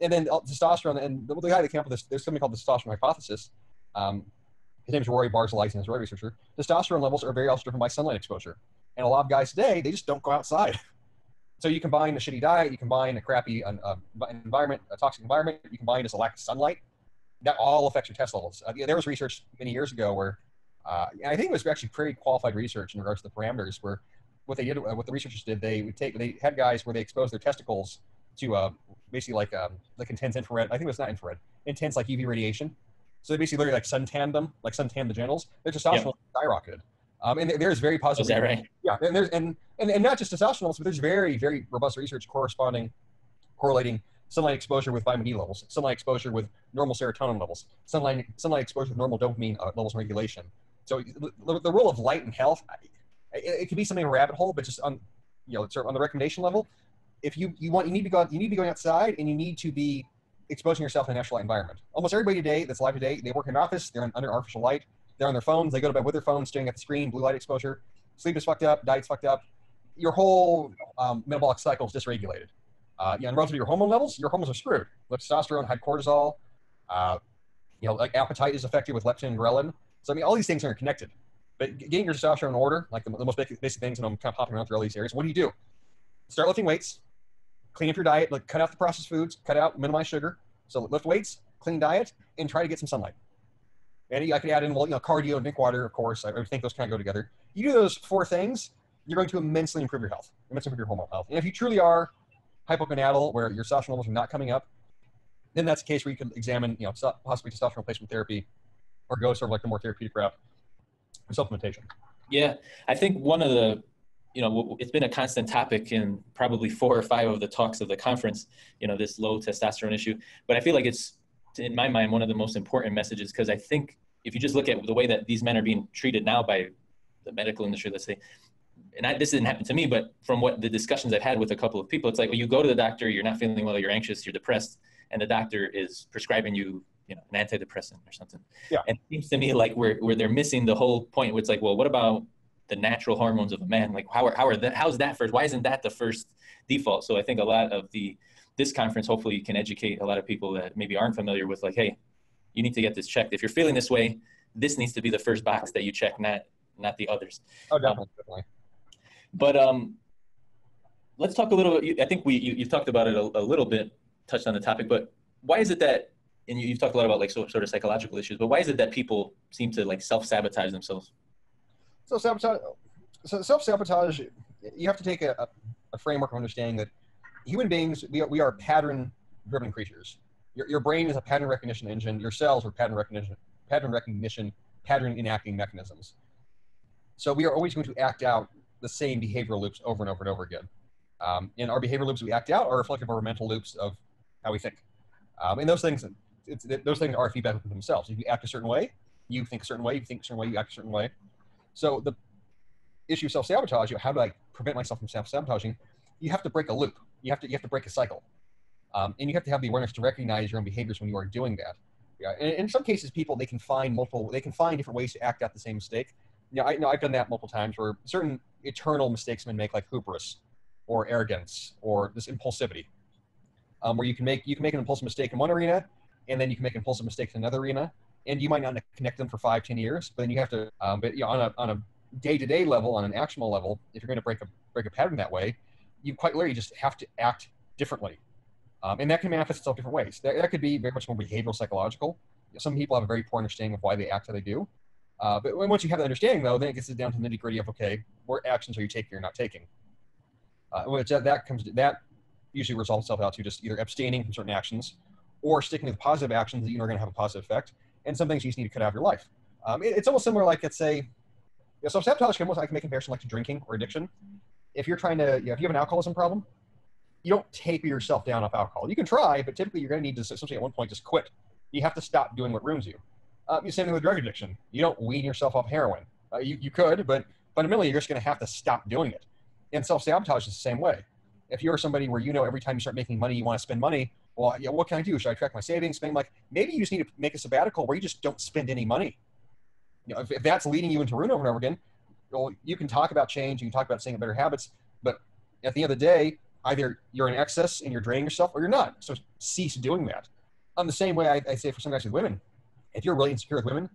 And then testosterone, and the guy that came up with this, there's something called the testosterone hypothesis. His name is Rory Barzilai, he's a Roy researcher. Testosterone levels are very also driven by sunlight exposure. And a lot of guys today, they just don't go outside. So you combine a shitty diet, you combine a crappy environment, a toxic environment, you combine just a lack of sunlight, that all affects your test levels. There was research many years ago where, and I think it was actually pretty qualified research in regards to the parameters, where what they did, what the researchers did, they had guys where they exposed their testicles to basically like intense infrared, I think it was not infrared, intense like UV radiation. So they basically literally like suntanned them, like suntanned the genitals. Their testosterone skyrocketed. And there's very positive.
Is that right?
Yeah, and there's and not just testosterone, but there's very, very robust research correlating sunlight exposure with vitamin D levels, sunlight exposure with normal serotonin levels, sunlight exposure with normal dopamine levels and regulation. So the role of light and health, it could be something in a rabbit hole, but just on sort of on the recommendation level, if you need to be going outside, and you need to be exposing yourself in a natural light environment. Almost everybody today that's alive today, they work in an office, they're under artificial light. They're on their phones. They go to bed with their phones, staring at the screen, blue light exposure. Sleep is fucked up. Diet's fucked up. Your whole metabolic cycle is dysregulated. And relative to your hormone levels, your hormones are screwed. With testosterone, high cortisol. Like appetite is affected with leptin and ghrelin. So I mean, all these things are connected. But getting your testosterone in order, like the most basic things, and I'm kind of hopping around through all these areas. What do? Start lifting weights. Clean up your diet. Like cut out the processed foods. Minimize sugar. So lift weights, clean diet, and try to get some sunlight. And I could add in, cardio and drink water, of course. I think those kind of go together. You do those 4 things, you're going to immensely improve your health, immensely improve your hormonal health. And if you truly are hypogonadal, where your testosterone levels are not coming up, then that's a case where you can examine, possibly testosterone replacement therapy, or go sort of like the more therapeutic route of supplementation.
Yeah, I think one of the, it's been a constant topic in probably 4 or 5 of the talks of the conference, this low testosterone issue. But I feel like it's, in my mind, one of the most important messages, because I think if you just look at the way that these men are being treated now by the medical industry, let's say, and this didn't happen to me, but from what the discussions I've had with a couple of people, it's like, well, you go to the doctor, you're not feeling well, you're anxious, you're depressed, and the doctor is prescribing you, an antidepressant or something.
Yeah. And
it seems to me like where they're missing the whole point, where it's like, well, what about the natural hormones of a man? Like, how's that first? Why isn't that the first default? So I think a lot of this conference, hopefully, can educate a lot of people that maybe aren't familiar with, like, hey, you need to get this checked. If you're feeling this way, this needs to be the first box that you check, not the others.
Oh, definitely.
But let's talk a little bit. I think you've talked about it a little bit, touched on the topic, but why is it that, and you've talked a lot about like sort of psychological issues, but why is it that people seem to like self-sabotage themselves?
So self-sabotage, you have to take a framework of understanding that human beings, we are pattern-driven creatures. Your brain is a pattern recognition engine. Your cells are pattern enacting mechanisms. So we are always going to act out the same behavioral loops over and over and over again. And our behavioral loops we act out are reflective of our mental loops of how we think. And those things are feedback within themselves. If you act a certain way, you think a certain way. You think a certain way, you act a certain way. So the issue of self-sabotage, how do I prevent myself from self-sabotaging? You have to break a loop. You have to break a cycle. And you have to have the awareness to recognize your own behaviors when you are doing that. Yeah. And in some cases, people, they can find different ways to act out the same mistake. I've done that multiple times, where certain eternal mistakes men make, like hubris or arrogance or this impulsivity, where you can make an impulsive mistake in one arena, and then you can make an impulsive mistake in another arena, and you might not connect them for 5-10 years, but then you have to, on a day-to-day level, on an actionable level, if you're going to break a pattern that way, you quite literally just have to act differently. And that can manifest itself different ways. That could be very much more behavioral, psychological. Some people have a very poor understanding of why they act how they do. But once you have that understanding, though, then it gets down to the nitty-gritty of, okay, what actions are you taking or not taking? That usually resolves itself out to just either abstaining from certain actions or sticking with positive actions that you know are going to have a positive effect. And some things you just need to cut out of your life. It's almost similar, like, let's say, self-sabotage can make a comparison like to drinking or addiction. If you're trying to, if you have an alcoholism problem, you don't taper yourself down off alcohol. You can try, but typically you're going to need to essentially at one point just quit. You have to stop doing what ruins you. Same thing with drug addiction. You don't wean yourself off heroin. You could, but fundamentally you're just going to have to stop doing it. And self-sabotage is the same way. If you're somebody where every time you start making money, you want to spend money, well, what can I do? Should I track my savings, spend maybe you just need to make a sabbatical where you just don't spend any money. If that's leading you into ruin over and over again, well, you can talk about change, you can talk about saying better habits, but at the end of the day, either you're in excess and you're draining yourself, or you're not. So cease doing that. The same way I say for some guys with women, if you're really insecure with women,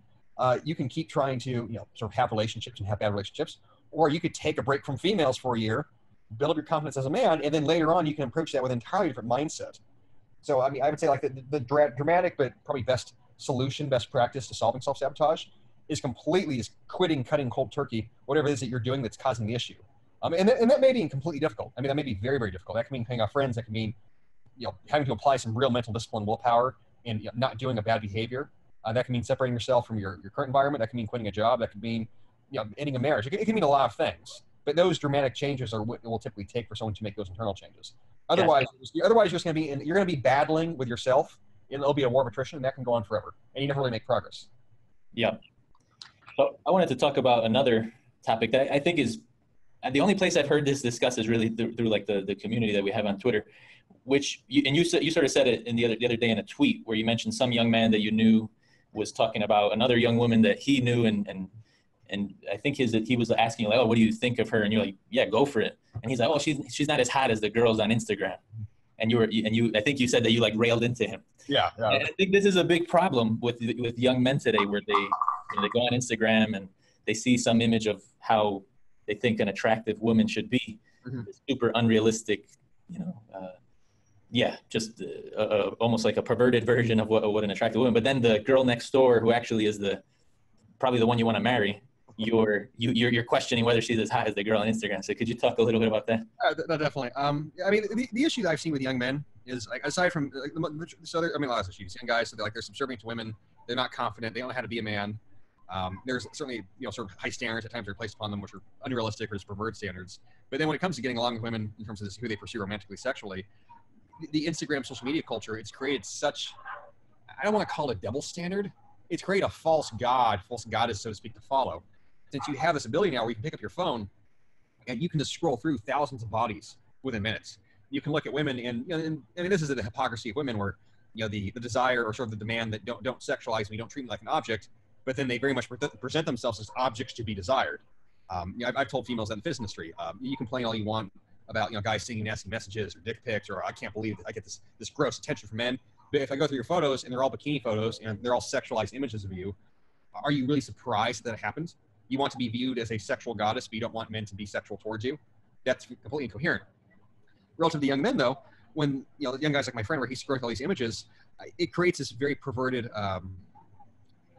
you can keep trying to sort of have relationships and have bad relationships, or you could take a break from females for a year, build up your confidence as a man, and then later on you can approach that with an entirely different mindset. So I would say like the dramatic but probably best solution, best practice to solving self-sabotage is completely just quitting, cutting cold turkey, whatever it is that you're doing that's causing the issue. And that may be completely difficult. That may be very, very difficult. That can mean paying off friends. That can mean, having to apply some real mental discipline, willpower, and not doing a bad behavior. That can mean separating yourself from your current environment. That can mean quitting a job. That could mean, ending a marriage. It can mean a lot of things. But those dramatic changes are what it will typically take for someone to make those internal changes. Otherwise, you're just going to be battling with yourself, and it'll be a war of attrition, and that can go on forever, and you never really make progress.
Yeah. So I wanted to talk about another topic that I think is the only place I've heard this discussed is really through like the community that we have on Twitter, which you sort of said it in the other day in a tweet where you mentioned some young man that you knew was talking about another young woman that he knew, and I think he was asking like, oh, what do you think of her? And you're like, yeah, go for it. And he's like, oh, she's not as hot as the girls on Instagram. And I think you said that you like railed into him.
Yeah.
And I think this is a big problem with young men today, where they go on Instagram and they see some image of how they think an attractive woman should be.
Mm-hmm.
Super unrealistic, just almost like a perverted version of what an attractive woman. But then the girl next door, who actually is probably the one you want to marry, you're questioning whether she's as hot as the girl on Instagram. So could you talk a little bit about that?
Definitely. I mean, the issue that I've seen with young men is, like, aside from like, a lot of issues. Young guys, so they're subservient to women. They're not confident. They don't know how to be a man. There's certainly sort of high standards at times are placed upon them, which are unrealistic or just perverted standards. But then when it comes to getting along with women in terms of who they pursue romantically, sexually, the Instagram social media culture, it's created such, I don't want to call it a double standard. It's created a false goddess, so to speak, to follow. Since you have this ability now where you can pick up your phone and you can just scroll through thousands of bodies within minutes. You can look at women and I mean, this is the hypocrisy of women where, the desire or sort of the demand that don't sexualize me, don't treat me like an object, but then they very much present themselves as objects to be desired. I've told females that in the fitness industry, you complain all you want about, guys sending nasty messages or dick pics, or I can't believe I get this gross attention from men. But if I go through your photos and they're all bikini photos and they're all sexualized images of you, are you really surprised that it happens? You want to be viewed as a sexual goddess, but you don't want men to be sexual towards you. That's completely incoherent. Relative to young men, though, when young guys like my friend, where he's scrolling all these images, it creates this very perverted.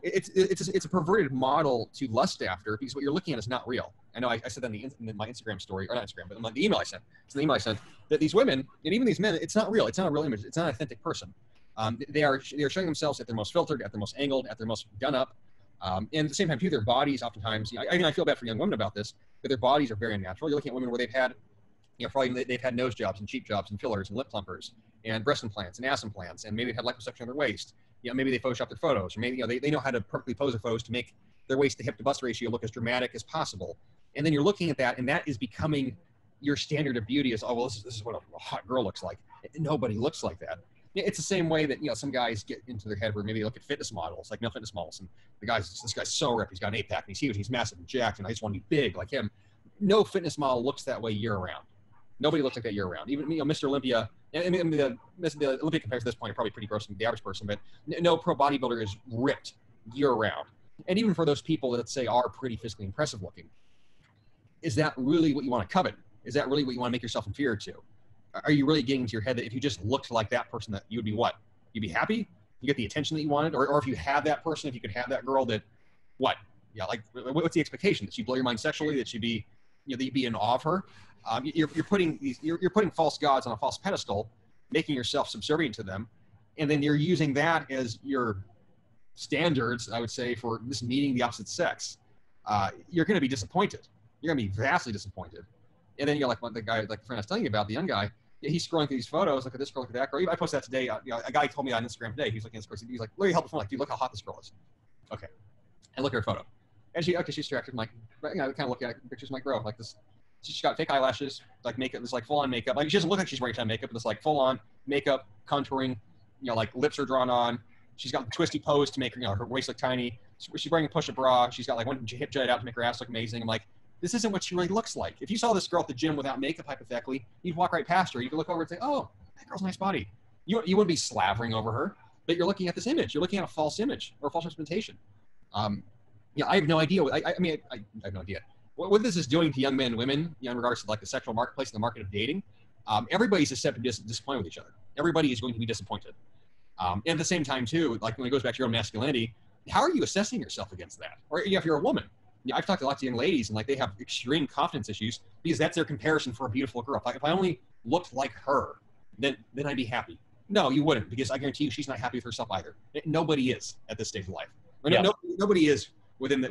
It's a perverted model to lust after, because what you're looking at is not real. I know I said that in my Instagram story, or not Instagram, but the email I sent. It's the email I sent, that these women and even these men, it's not real. It's not a real image. It's not an authentic person. They are showing themselves at their most filtered, at their most angled, at their most done up. And at the same time, too, their bodies oftentimes, I feel bad for young women about this, but their bodies are very unnatural. You're looking at women where they've had, probably they've had nose jobs and cheek jobs and fillers and lip plumpers and breast implants and ass implants, and maybe they've had liposuction on their waist. Maybe they Photoshop their photos, or maybe they know how to perfectly pose their photos to make their waist to hip to bust ratio look as dramatic as possible. And then you're looking at that, and that is becoming your standard of beauty. Is, oh, well, this is what a hot girl looks like. Nobody looks like that. It's the same way that some guys get into their head where maybe they look at fitness models, like male fitness models, and this guy's so ripped, he's got an 8-pack, and he's huge, he's massive and jacked, and I just want to be big like him. No fitness model looks that way year round. Nobody looks like that year round. Even Mr. Olympia, and the Olympia compares at this point are probably pretty gross to the average person, but no pro bodybuilder is ripped year round. And even for those people that say are pretty physically impressive looking, is that really what you want to covet? Is that really what you want to make yourself inferior to? Are you really getting into your head that if you just looked like that person, that you would be what? You'd be happy? You get the attention that you wanted? Or if you had that person, if you could have that girl, that what? Yeah, like what's the expectation? That she blow your mind sexually? That she be, that you'd be in awe of her? You're putting false gods on a false pedestal, making yourself subservient to them, and then you're using that as your standards, I would say, for this meeting the opposite sex. You're going to be disappointed. You're going to be vastly disappointed. And then you're like, the guy, like the friend I was telling you about, the young guy, he's scrolling through these photos, look at this girl, look at that girl. I posted that today. A guy told me on Instagram today, he's looking at this girl, he's like, Larry, help the phone, like, dude, look how hot this girl is. Okay. And look at her photo. And she's attractive. I'm like, kind of looking at pictures, I'm like, bro, like this, she's got fake eyelashes, like makeup, this like full on makeup. Like she doesn't look like she's wearing time makeup, but it's like full on makeup, contouring, like lips are drawn on. She's got the twisty pose to make her, her waist look tiny. She's wearing a push-up bra. She's got like one hip jutted out to make her ass look amazing. I'm like, this isn't what she really looks like. If you saw this girl at the gym without makeup, hypothetically, you'd walk right past her. You could look over and say, oh, that girl's a nice body. You wouldn't be slavering over her, but you're looking at this image. You're looking at a false image or a false representation. I have no idea. I have no idea. What this is doing to young men and women, in regards to like the sexual marketplace and the market of dating, everybody's susceptible to disappoint with each other. Everybody is going to be disappointed. And at the same time, too, like when it goes back to your own masculinity, how are you assessing yourself against that? Or if you're a woman, I've talked to lots of young ladies, and like they have extreme confidence issues because that's their comparison for a beautiful girl. If I only looked like her, then I'd be happy. No, you wouldn't, because I guarantee you she's not happy with herself either. Nobody is at this stage of life. Yeah. Nobody is within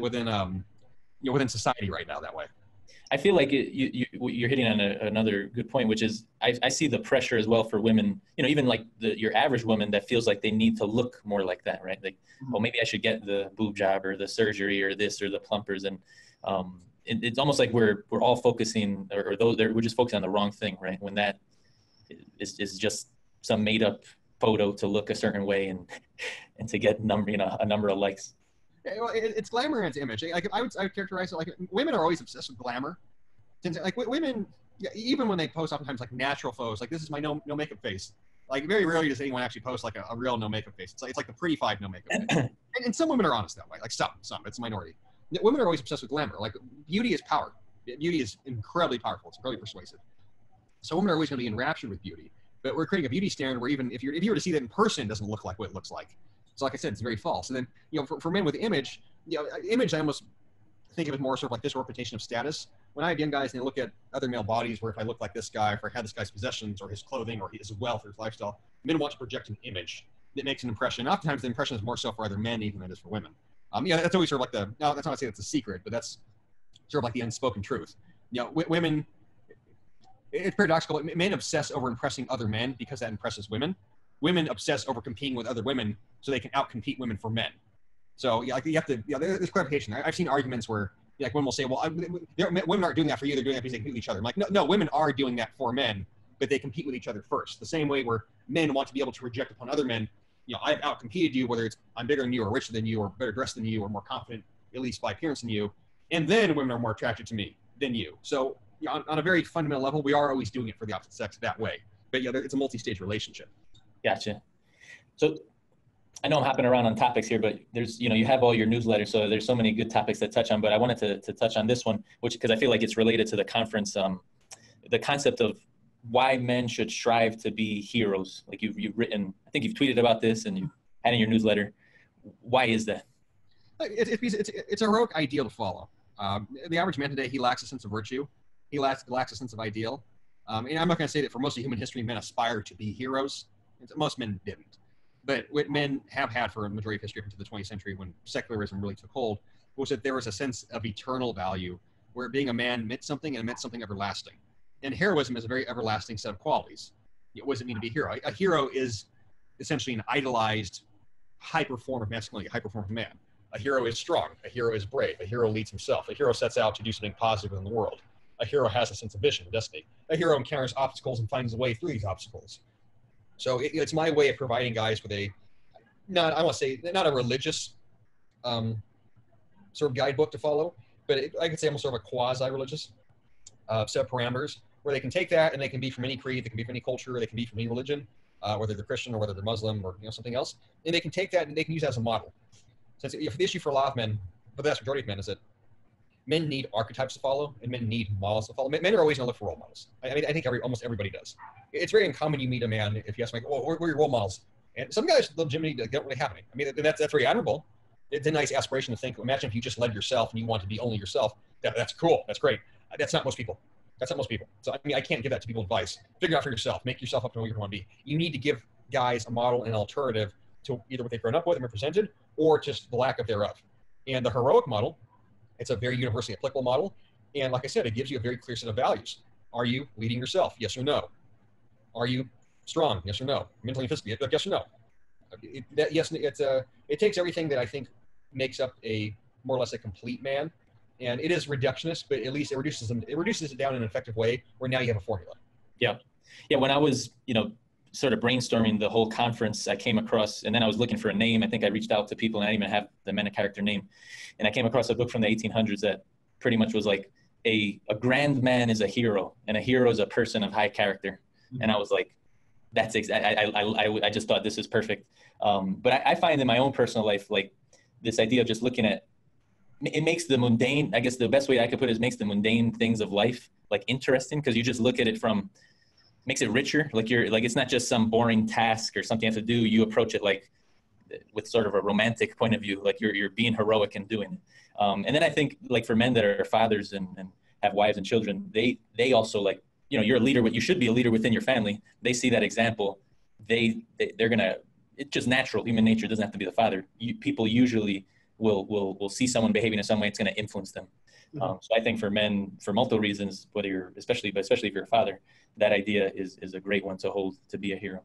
society right now that way.
I feel like you're hitting on another good point, which is I see the pressure as well for women, even like your average woman that feels like they need to look more like that, right? Like, well, maybe I should get the boob job or the surgery or this or the plumpers. And it's almost like we're all focusing, we're just focusing on the wrong thing, right? When that is just some made up photo to look a certain way and to get a number of likes.
Yeah, well, it's glamour in its image. Like I would characterize it like women are always obsessed with glamour. Like women, yeah, even when they post oftentimes like natural photos, like this is my no makeup face. Like very rarely does anyone actually post like a real no makeup face. It's like the pretty five no makeup face. And some women are honest that way. Like some, it's a minority. Women are always obsessed with glamour. Like beauty is power. Beauty is incredibly powerful. It's incredibly persuasive. So women are always going to be enraptured with beauty. But we're creating a beauty standard where even if you were to see that in person, it doesn't look like what it looks like. So like I said, it's very false. And then, for men with image, image I almost think of it more sort of like this representation of status. When I have young guys and they look at other male bodies, where if I look like this guy, if I had this guy's possessions or his clothing or his wealth or his lifestyle, men want to project an image that makes an impression. Oftentimes the impression is more so for other men even than it is for women. That's always sort of like that's not to say that's a secret, but that's sort of like the unspoken truth. Women, it's paradoxical. Men obsess over impressing other men because that impresses women. Women obsess over competing with other women so they can outcompete women for men. So you have to, there's clarification. I've seen arguments where like women will say, well, women aren't doing that for you. They're doing that because they compete with each other. I'm like, no, women are doing that for men, but they compete with each other first. The same way where men want to be able to project upon other men, I've outcompeted you, whether it's I'm bigger than you or richer than you or better dressed than you or more confident, at least by appearance than you. And then women are more attracted to me than you. So on a very fundamental level, we are always doing it for the opposite sex that way. But it's a multi-stage relationship.
Gotcha. So I know I'm hopping around on topics here, but there's, you have all your newsletters, so there's so many good topics to touch on, but I wanted to touch on this one, because I feel like it's related to the conference, the concept of why men should strive to be heroes. Like you've written, I think you've tweeted about this and you had in your newsletter. Why is that?
It's a heroic ideal to follow. The average man today, he lacks a sense of virtue. He lacks a sense of ideal. And I'm not going to say that for most of human history, men aspire to be heroes. Most men didn't. But what men have had for a majority of history up into the 20th century when secularism really took hold was that there was a sense of eternal value where being a man meant something and it meant something everlasting. And heroism is a very everlasting set of qualities. What does it mean to be a hero? A hero is essentially an idolized hyper form of masculinity, a hyper form of man. A hero is strong. A hero is brave. A hero leads himself. A hero sets out to do something positive in the world. A hero has a sense of vision and destiny. A hero encounters obstacles and finds a way through these obstacles. So it's my way of providing guys with not a religious sort of guidebook to follow, but I could say almost sort of a quasi-religious set of parameters where they can take that and they can be from any creed, they can be from any culture, they can be from any religion, whether they're Christian or whether they're Muslim or something else, and they can take that and they can use that as a model. So the issue for a lot of men, but the vast majority of men, is that men need archetypes to follow and men need models to follow. Men are always going to look for role models. I think almost everybody does. It's very uncommon you meet a man if you ask him, like, well, where are your role models? And some guys legitimately don't really have any. I mean, that's very admirable. It's a nice aspiration to think. Imagine if you just led yourself and you want to be only yourself. That's cool. That's great. That's not most people. So I can't give that to people advice. Figure out for yourself. Make yourself up to what you want to be. You need to give guys a model and an alternative to either what they've grown up with and represented, or just the lack of thereof. And the heroic model, it's a very universally applicable model. And like I said, it gives you a very clear set of values. Are you leading yourself? Yes or no? Are you strong? Yes or no? Mentally and physically? Yes or no? It takes everything that I think makes up a more or less a complete man. And it is reductionist, but at least it reduces it down in an effective way where now you have a formula.
Yeah. When I was, sort of brainstorming the whole conference, I came across, and then I was looking for a name. I think I reached out to people and I didn't even have the men of character name. And I came across a book from the 1800s that pretty much was like a grand man is a hero and a hero is a person of high character. Mm-hmm. And I was like, that's I just thought this is perfect. But I find in my own personal life, like this idea of just looking at, it makes the mundane, I guess the best way I could put it is makes the mundane things of life like interesting, because you just look at it from, makes it richer. Like it's not just some boring task or something you have to do. You approach it like with sort of a romantic point of view, like you're being heroic and doing it. And then I think like for men that are fathers and have wives and children, they also like, you're a leader, but you should be a leader within your family. They see that example. They're gonna, it's just natural. Human nature doesn't have to be the father. People usually will see someone behaving in some way, it's going to influence them. Mm-hmm. So I think for men, for multiple reasons, especially if you're a father, that idea is a great one to hold, to be a hero.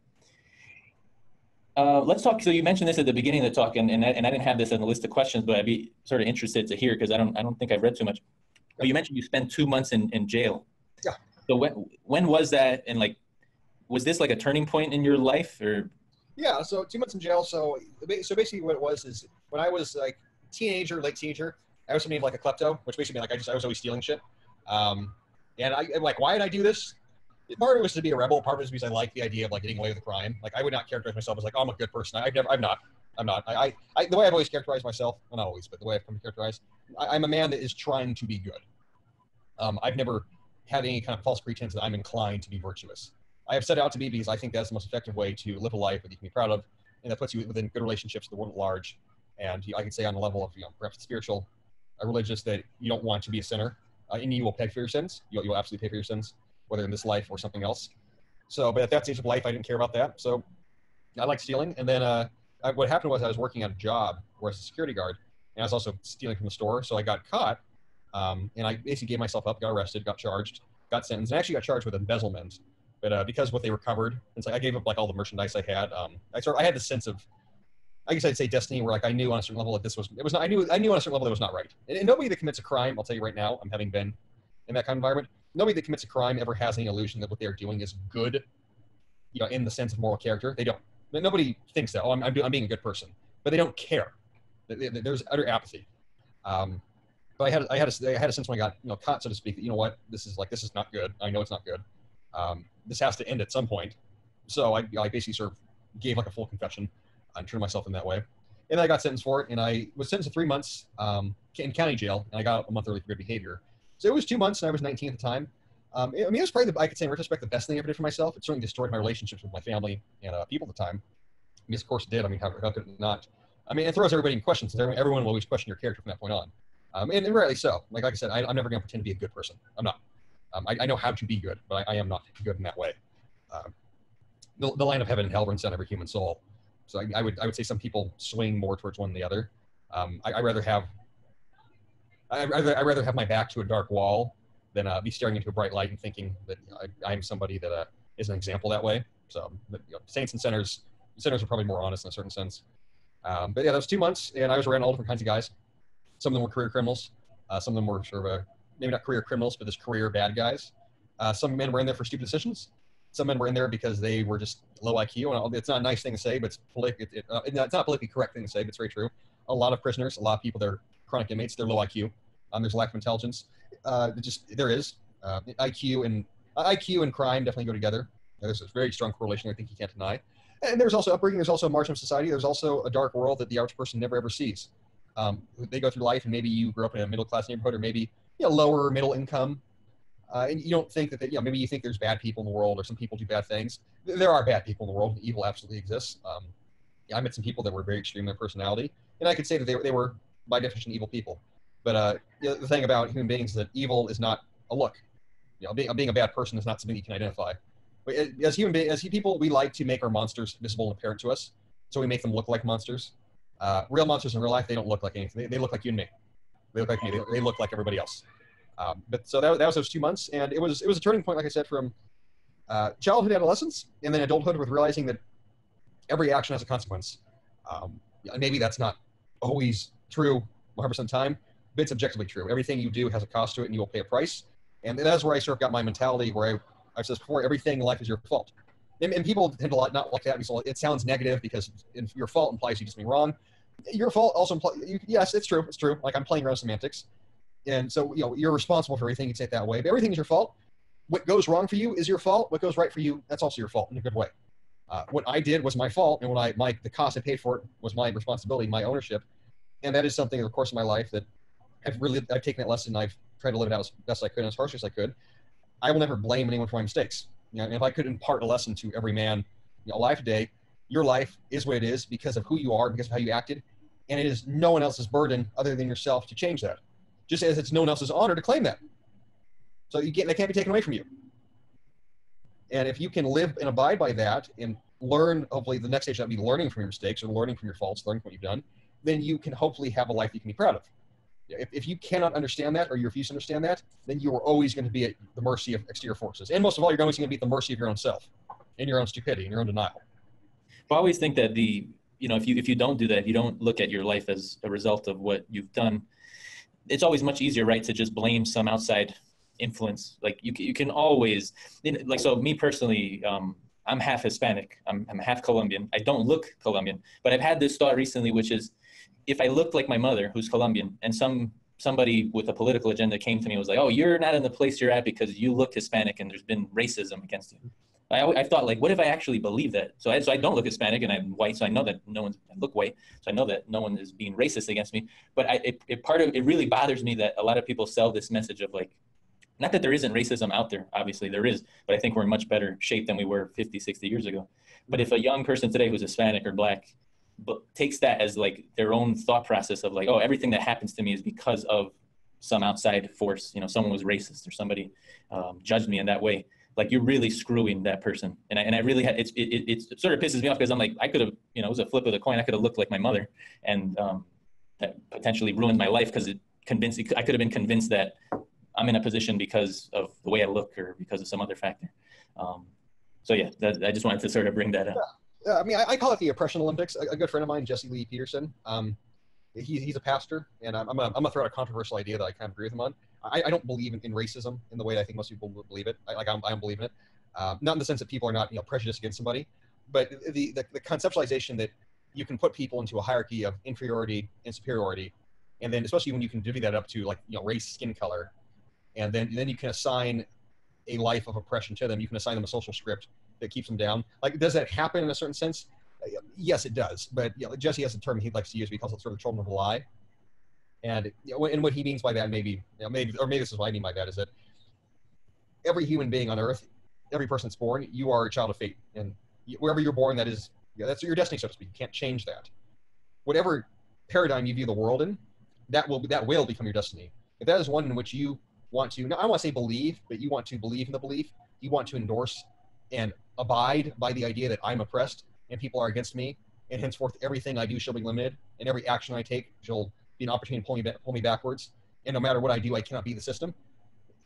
Let's talk. So you mentioned this at the beginning of the talk, and I didn't have this on the list of questions, but I'd be sort of interested to hear, because I don't think I've read too much. Oh, you mentioned you spent 2 months in jail.
Yeah.
So when was that, and like, was this like a turning point in your life, or?
Yeah, so 2 months in jail. So basically, what it was is when I was like teenager, late teenager, I was named like a klepto, which basically meant like I was always stealing shit. And I'm like, why did I do this? Part of it was to be a rebel. Part of it was because I like the idea of like getting away with a crime. Like I would not characterize myself as like, oh, I'm a good person. I'm not. The way I've always characterized myself, well, not always, but the way I've come to characterize, I'm a man that is trying to be good. I've never had any kind of false pretense that I'm inclined to be virtuous. I have set out to be because I think that's the most effective way to live a life that you can be proud of, and that puts you within good relationships with the world at large. And I can say on the level of perhaps spiritual, religious, that you don't want to be a sinner, and you will pay for your sins. You'll absolutely pay for your sins, whether in this life or something else. So, but at that stage of life, I didn't care about that. So I like stealing. And then what happened was I was working at a job where I was a security guard, and I was also stealing from the store. So I got caught, and I basically gave myself up, got arrested, got charged, got sentenced, and actually got charged with embezzlement. But because what they recovered, it's like I gave up like all the merchandise I had. I had this sense of, I guess I'd say destiny, where like I knew on a certain level that it was not. I knew on a certain level that it was not right. And nobody that commits a crime, I'll tell you right now, I'm having been in that kind of environment. Nobody that commits a crime ever has any illusion that what they are doing is good, in the sense of moral character. They don't. Nobody thinks that. Oh, I'm being a good person, but they don't care. There's utter apathy. But I had a sense when I got caught, so to speak, that you know what, this is not good. I know it's not good. This has to end at some point. So I basically sort of gave like a full confession and turned myself in that way. And then I got sentenced for it, and I was sentenced to 3 months in county jail, and I got out a month early for good behavior. So it was 2 months, and I was 19 at the time. I mean, it was probably, I could say in retrospect, the best thing I ever did for myself. It certainly destroyed my relationships with my family and people at the time. I mean, of course it did. I mean, how could it not? I mean, it throws everybody in questions. Everyone will always question your character from that point on. And rightly so. Like I said, I'm never going to pretend to be a good person. I'm not. I know how to be good, but I am not good in that way. The line of heaven and hell runs down every human soul. So I would say some people swing more towards one than the other. I'd rather have my back to a dark wall than be staring into a bright light and thinking that I'm somebody that is an example that way. So saints and sinners are probably more honest in a certain sense. But yeah, that was 2 months, and I was around all different kinds of guys. Some of them were career criminals. Some of them were sort of maybe not career criminals, but just career bad guys. Some men were in there for stupid decisions. Some men were in there because they were just low IQ. And it's not a nice thing to say, but it's not a politically correct thing to say, but it's very true. A lot of prisoners, a lot of people that are chronic inmates, they're low IQ. There's a lack of intelligence. There is. IQ and crime definitely go together. There's a very strong correlation I think you can't deny. And there's also upbringing. There's also a margin of society. There's also a dark world that the average person never ever sees. They go through life, and maybe you grew up in a middle-class neighborhood, or maybe lower middle income, and you don't think that maybe you think there's bad people in the world, or some people do bad things. There are bad people in the world. Evil absolutely exists. I met some people that were very extreme in their personality, and I could say that they were by definition evil people. But the thing about human beings is that evil is not a look. Being a bad person is not something you can identify. As people, we like to make our monsters visible and apparent to us, so we make them look like monsters. Real monsters in real life, they don't look like anything. They look like you and me. They look like me. They look like everybody else. But so that was those 2 months, and it was a turning point, like I said, from childhood, adolescence, and then adulthood, with realizing that every action has a consequence. Maybe that's not always true 100% of the time, but it's objectively true. Everything you do has a cost to it, and you will pay a price. And that's where I sort of got my mentality, where I've said before, everything in life is your fault. And people tend to not like that because it sounds negative, because your fault implies you did something wrong. Your fault also implies, yes, it's true. It's true. Like, I'm playing around semantics. And so, you're responsible for everything. You'd say it that way. But everything is your fault. What goes wrong for you is your fault. What goes right for you, that's also your fault in a good way. What I did was my fault, and the cost I paid for it was my responsibility, my ownership. And that is something, in the course of my life, that I've taken that lesson, and I've tried to live it out as best I could and as harsh as I could. I will never blame anyone for my mistakes. And if I could impart a lesson to every man alive today, your life is what it is because of who you are, because of how you acted, and it is no one else's burden other than yourself to change that. Just as it's no one else's honor to claim that. So that can't be taken away from you. And if you can live and abide by that and learn, hopefully the next stage will be learning from your mistakes or learning from your faults, learning from what you've done, then you can hopefully have a life you can be proud of. If you cannot understand that, or you refuse to understand that, then you are always going to be at the mercy of exterior forces. And most of all, you're always going to be at the mercy of your own self and your own stupidity and your own denial.
I always think that if you don't do that, if you don't look at your life as a result of what you've done, it's always much easier, right, to just blame some outside influence. Like you can always, like, so me personally, I'm half Hispanic. I'm half Colombian. I don't look Colombian, but I've had this thought recently, which is if I looked like my mother, who's Colombian, and somebody with a political agenda came to me and was like, oh, you're not in the place you're at because you look Hispanic and there's been racism against you. I thought, like, what if I actually believe that? So I don't look Hispanic and I'm white, so I know that I look white, so I know that no one is being racist against me. But it really bothers me that a lot of people sell this message of like, not that there isn't racism out there, obviously there is, but I think we're in much better shape than we were 50, 60 years ago. But if a young person today who's Hispanic or black takes that as like their own thought process of like, oh, everything that happens to me is because of some outside force, someone was racist or somebody judged me in that way, like you're really screwing that person. And I really had, it sort of pisses me off because I'm like, I could have, it was a flip of the coin. I could have looked like my mother, and that potentially ruined my life because I could have been convinced that I'm in a position because of the way I look or because of some other factor. So yeah, I just wanted to sort of bring that up.
I mean, I call it the oppression Olympics. A good friend of mine, Jesse Lee Peterson, he's a pastor, and I'm gonna throw out a controversial idea that I kind of agree with him on. I don't believe in racism in the way I think most people believe it. I don't believe in it. Not in the sense that people are not prejudiced against somebody, but the conceptualization that you can put people into a hierarchy of inferiority and superiority, and then especially when you can divvy that up to like race, skin color, and then you can assign a life of oppression to them. You can assign them a social script that keeps them down. Like, does that happen in a certain sense? Yes, it does. But Jesse has a term he likes to use. He calls it sort of children of a lie. And and what he means by that, maybe this is what I mean by that, is that every human being on Earth, every person that's born, you are a child of fate, and wherever you're born, that's your destiny, so to speak. You can't change that. Whatever paradigm you view the world in, that will become your destiny. If that is one in which you want to, I don't want to say believe, but you want to believe in the belief, you want to endorse and abide by the idea that I'm oppressed and people are against me, and henceforth everything I do shall be limited, and every action I take shall be an opportunity to pull me backwards, and no matter what I do, I cannot be the system.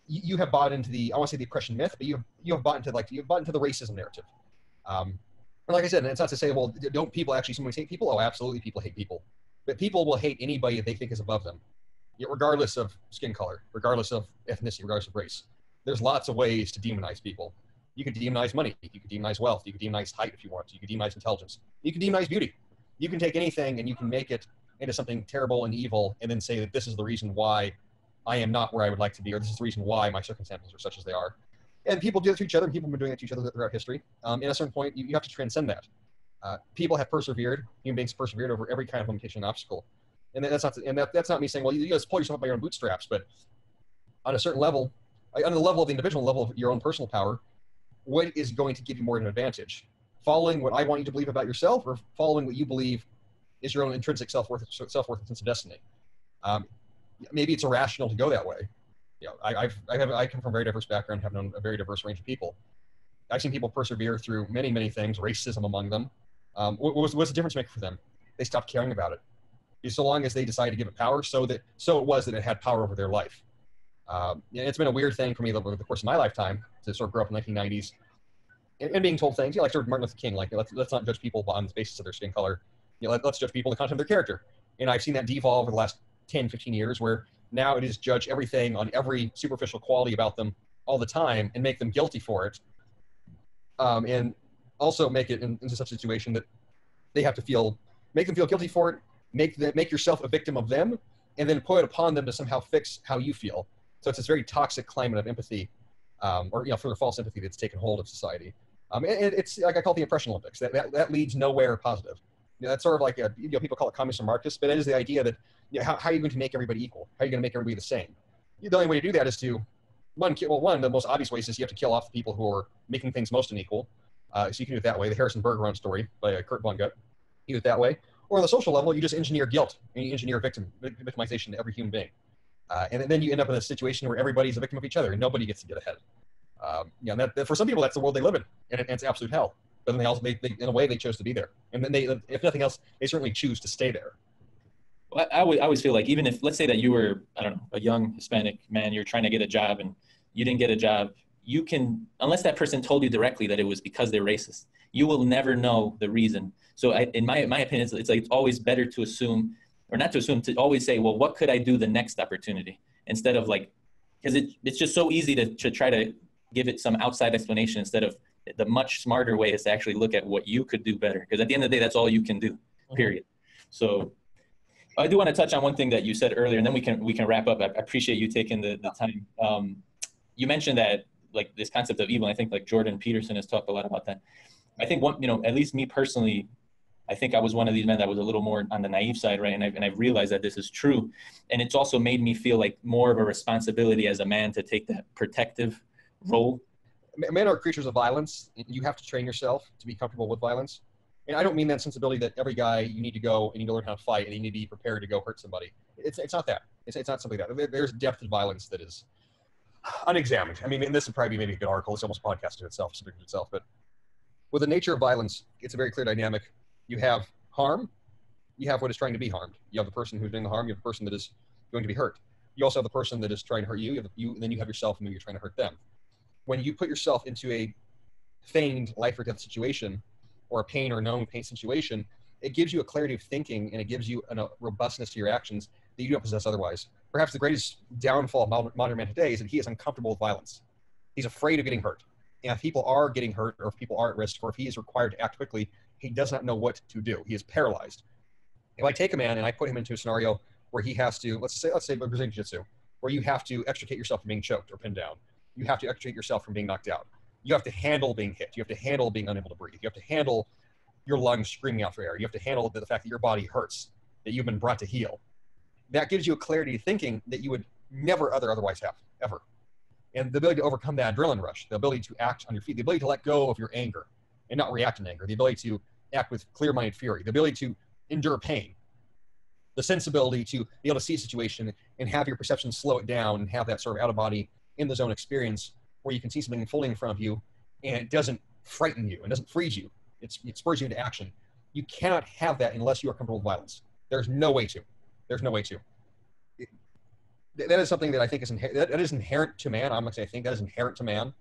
You have bought into I want to say the oppression myth, but you have bought into the racism narrative. And like I said, and it's not to say, well, don't people actually sometimes hate people? Oh, absolutely, people hate people, but people will hate anybody that they think is above them, regardless of skin color, regardless of ethnicity, regardless of race. There's lots of ways to demonize people. You can demonize money. You can demonize wealth. You can demonize height if you want to. You can demonize intelligence. You can demonize beauty. You can take anything and you can make it into something terrible and evil, and then say that this is the reason why I am not where I would like to be, or this is the reason why my circumstances are such as they are. And people do it to each other, and people have been doing it to each other throughout history. At a certain point, you have to transcend that. People have persevered. Human beings persevered over every kind of limitation and obstacle. And that's not me saying, well, you just pull yourself up by your own bootstraps, but on a certain level, on the level of the individual, level of your own personal power, what is going to give you more of an advantage? Following what I want you to believe about yourself, or following what you believe is your own intrinsic self-worth and sense of destiny? Maybe it's irrational to go that way. I come from a very diverse background, have known a very diverse range of people. I've seen people persevere through many, many things, racism among them. What's the difference maker for them? They stopped caring about it. So long as they decided to give it power, so it was that it had power over their life. It's been a weird thing for me over the course of my lifetime to sort of grow up in the 1990s and being told things, like sort of Martin Luther King, like let's not judge people on the basis of their skin color. Let's judge people on the content of their character. And I've seen that devolve over the last 10, 15 years, where now it is judge everything on every superficial quality about them all the time and make them guilty for it. And also make it into such a situation that they have to make them feel guilty for it, make yourself a victim of them, and then put it upon them to somehow fix how you feel. So it's this very toxic climate of empathy, or for the false empathy that's taken hold of society. And it's like I call it the oppression Olympics. That leads nowhere positive. That's sort of like people call it communist or Marxist, but that is the idea that how are you going to make everybody equal? How are you going to make everybody the same? The only way to do that is to one of the most obvious ways is you have to kill off the people who are making things most unequal. So you can do it that way. The Harrison Bergeron story by Kurt Vonnegut. You do it that way. Or on the social level, you just engineer guilt and you engineer victimization to every human being. And then you end up in a situation where everybody's a victim of each other and nobody gets to get ahead. And for some people, that's the world they live in, and it's absolute hell. But then they in a way, they chose to be there. And then if nothing else, they certainly choose to stay there.
Well, I always feel like, even if, let's say that you were, I don't know, a young Hispanic man, you're trying to get a job and you didn't get a job, you can, unless that person told you directly that it was because they're racist, you will never know the reason. So in my opinion, it's always better to assume, or not to assume, to always say, well, what could I do the next opportunity? Instead of because it's just so easy to try to give it some outside explanation instead of the much smarter way is to actually look at what you could do better. Because at the end of the day, that's all you can do, period. So I do want to touch on one thing that you said earlier, and then we can wrap up. I appreciate you taking the time. You mentioned that, like, this concept of evil. I think like Jordan Peterson has talked a lot about that. I think at least me personally, I think I was one of these men that was a little more on the naive side, right? And I've realized that this is true. And it's also made me feel like more of a responsibility as a man to take that protective role.
Men are creatures of violence. You have to train yourself to be comfortable with violence. And I don't mean that sensibility that every guy, you need to go and you need to learn how to fight and you need to be prepared to go hurt somebody. It's not that. It's not something like that. There's depth of violence that is unexamined. I mean, and this would probably be maybe a good article. It's almost a podcast in itself, speaking to itself. But with the nature of violence, it's a very clear dynamic. You have harm. You have what is trying to be harmed. You have the person who's doing the harm. You have the person that is going to be hurt. You also have the person that is trying to hurt you. And then you have yourself, and maybe you're trying to hurt them. When you put yourself into a feigned life or death situation, or a pain or known pain situation, it gives you a clarity of thinking, and it gives you a robustness to your actions that you don't possess otherwise. Perhaps the greatest downfall of modern man today is that he is uncomfortable with violence. He's afraid of getting hurt. And if people are getting hurt, or if people are at risk, or if he is required to act quickly, he does not know what to do. He is paralyzed. If I take a man and I put him into a scenario where he has to, let's say Brazilian Jiu-Jitsu, where you have to extricate yourself from being choked or pinned down. You have to extricate yourself from being knocked out. You have to handle being hit. You have to handle being unable to breathe. You have to handle your lungs screaming out for air. You have to handle the fact that your body hurts, that you've been brought to heal. That gives you a clarity of thinking that you would never otherwise have, ever. And the ability to overcome that adrenaline rush, the ability to act on your feet, the ability to let go of your anger and not react in anger, the ability to act with clear-minded fury, the ability to endure pain, the sensibility to be able to see a situation and have your perception slow it down and have that sort of out-of-body, in-the-zone experience where you can see something unfolding in front of you and it doesn't frighten you and doesn't freeze you. It spurs you into action. You cannot have that unless you are comfortable with violence. There's no way to. There's no way to. That is something that I think is inherent to man. I'm going to say I think that is inherent to man.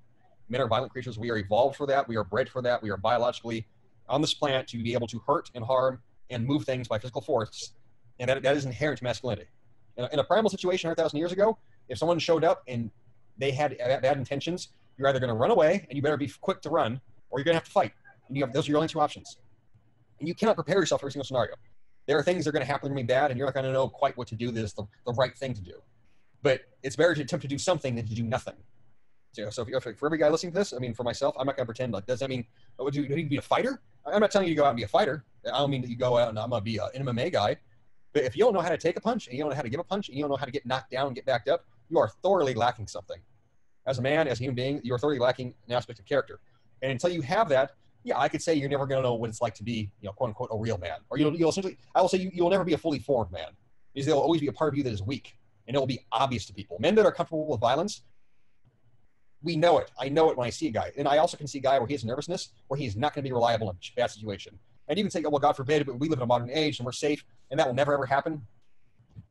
Men are violent creatures. We are evolved for that. We are bred for that. We are biologically on this planet to be able to hurt and harm and move things by physical force. And that is inherent to masculinity. In a primal situation 100,000 years ago, if someone showed up and they had bad intentions, you're either going to run away, and you better be quick to run, or you're going to have to fight. And those are your only two options. And you cannot prepare yourself for every single scenario. There are things that are going to happen to be bad, and you're not going to know quite what to do. This is the right thing to do. But it's better to attempt to do something than to do nothing. So for every guy listening to this, I mean, for myself, I'm not going to pretend like, does that mean, would you need to be a fighter? I'm not telling you to go out and be a fighter. I don't mean that you go out and I'm going to be an MMA guy. But if you don't know how to take a punch, and you don't know how to give a punch, and you don't know how to get knocked down and get backed up, you are thoroughly lacking something. As a man, as a human being, you are thoroughly lacking an aspect of character. And until you have that, yeah, I could say you're never going to know what it's like to be, quote unquote, a real man. Or you'll essentially, I will say you'll never be a fully formed man, because there will always be a part of you that is weak, and it will be obvious to people. Men that are comfortable with violence, we know it. I know it when I see a guy. And I also can see a guy where he has nervousness, where he's not going to be reliable in a bad situation. And even say, oh, well, God forbid, but we live in a modern age and we're safe, and that will never ever happen.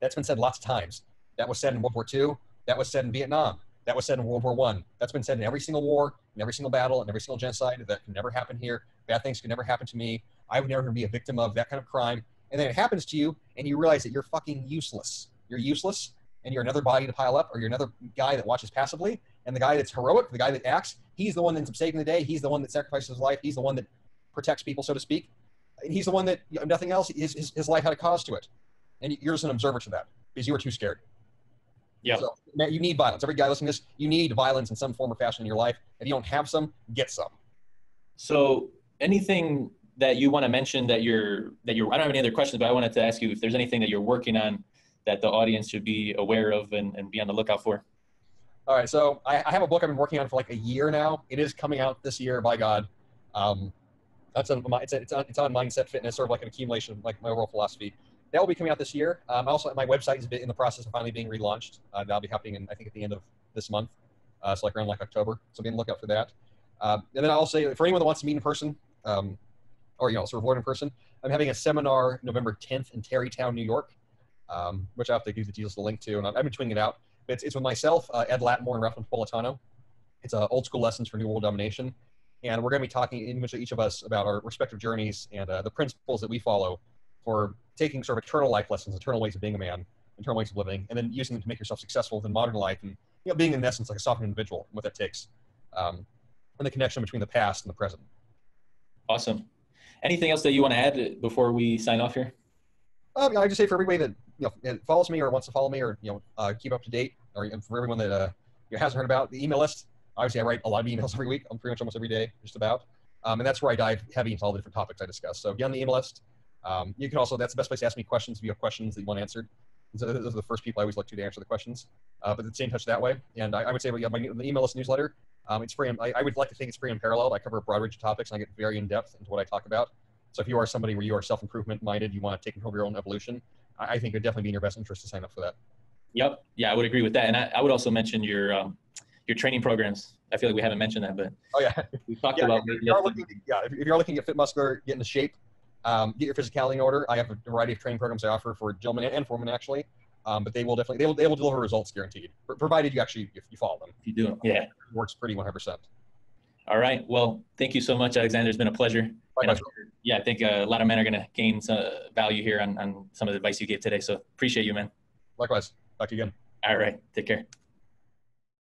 That's been said lots of times. That was said in World War II. That was said in Vietnam. That was said in World War I. That's been said in every single war, in every single battle, in every single genocide. That can never happen here. Bad things can never happen to me. I would never be a victim of that kind of crime. And then it happens to you, and you realize that you're fucking useless. You're useless, and you're another body to pile up, or you're another guy that watches passively. And the guy that's heroic, the guy that acts, he's the one that ends up saving the day. He's the one that sacrifices his life. He's the one that protects people, so to speak. And he's the one that, nothing else, his life had a cause to it. And you're just an observer to that, because you were too scared.
Yeah.
So, man, you need violence. Every guy listening to this, you need violence in some form or fashion in your life. If you don't have some, get some.
So anything that you want to mention that you're, I don't have any other questions, but I wanted to ask you if there's anything that you're working on that the audience should be aware of and be on the lookout for.
All right. So I have a book I've been working on for like a year now. It is coming out this year, by God. It's on mindset fitness, sort of like an accumulation of like my overall philosophy. That will be coming out this year. Also, my website is in the process of finally being relaunched. That'll be happening, I think, at the end of this month. So like around like October. So be on the lookout for that. And then I'll say, for anyone that wants to meet in person, or sort of learn in person, I'm having a seminar November 10th in Tarrytown, New York, which I have to give the details the link to. And I've been tweeting it out. But it's with myself, Ed Lattimore, and Ralph Napolitano. It's old school lessons for New World Domination. And we're going to be talking, individually, each of us, about our respective journeys and the principles that we follow for taking sort of eternal life lessons, eternal ways of being a man, eternal ways of living, and then using them to make yourself successful within modern life and being in essence like a sovereign individual and what that takes. and the connection between the past and the present.
Awesome. Anything else that you want to add before we sign off here?
I just say for everybody that follows me or wants to follow me or keep up to date, or for everyone that hasn't heard about the email list. Obviously, I write a lot of emails every week. I'm pretty much almost every day, just about. And that's where I dive heavy into all the different topics I discuss. So get on the email list. You can also, that's the best place to ask me questions if you have questions that you want answered. So those are the first people I always look to answer the questions. But stay in touch that way. And I would say, my email list newsletter, it's free. I would like to think it's free and paralleled. I cover a broad range of topics, and I get very in depth into what I talk about. So if you are somebody where you are self-improvement minded, you want to take control of your own evolution, I think it would definitely be in your best interest to sign up for that.
Yep. Yeah, I would agree with that. And I would also mention your training programs. I feel like we haven't mentioned that, but we talked about.
If you're looking to get fit, muscular, get into shape, get your physicality in order. I have a variety of training programs I offer for gentlemen and for women actually. But they will deliver results guaranteed, provided you follow them.
If you do, yeah, it
works pretty 100%.
All right. Well, thank you so much, Alexander. It's been a pleasure. I think a lot of men are going to gain some value here on some of the advice you gave today. So appreciate you, man.
Likewise. Talk to you again.
All right. Take care.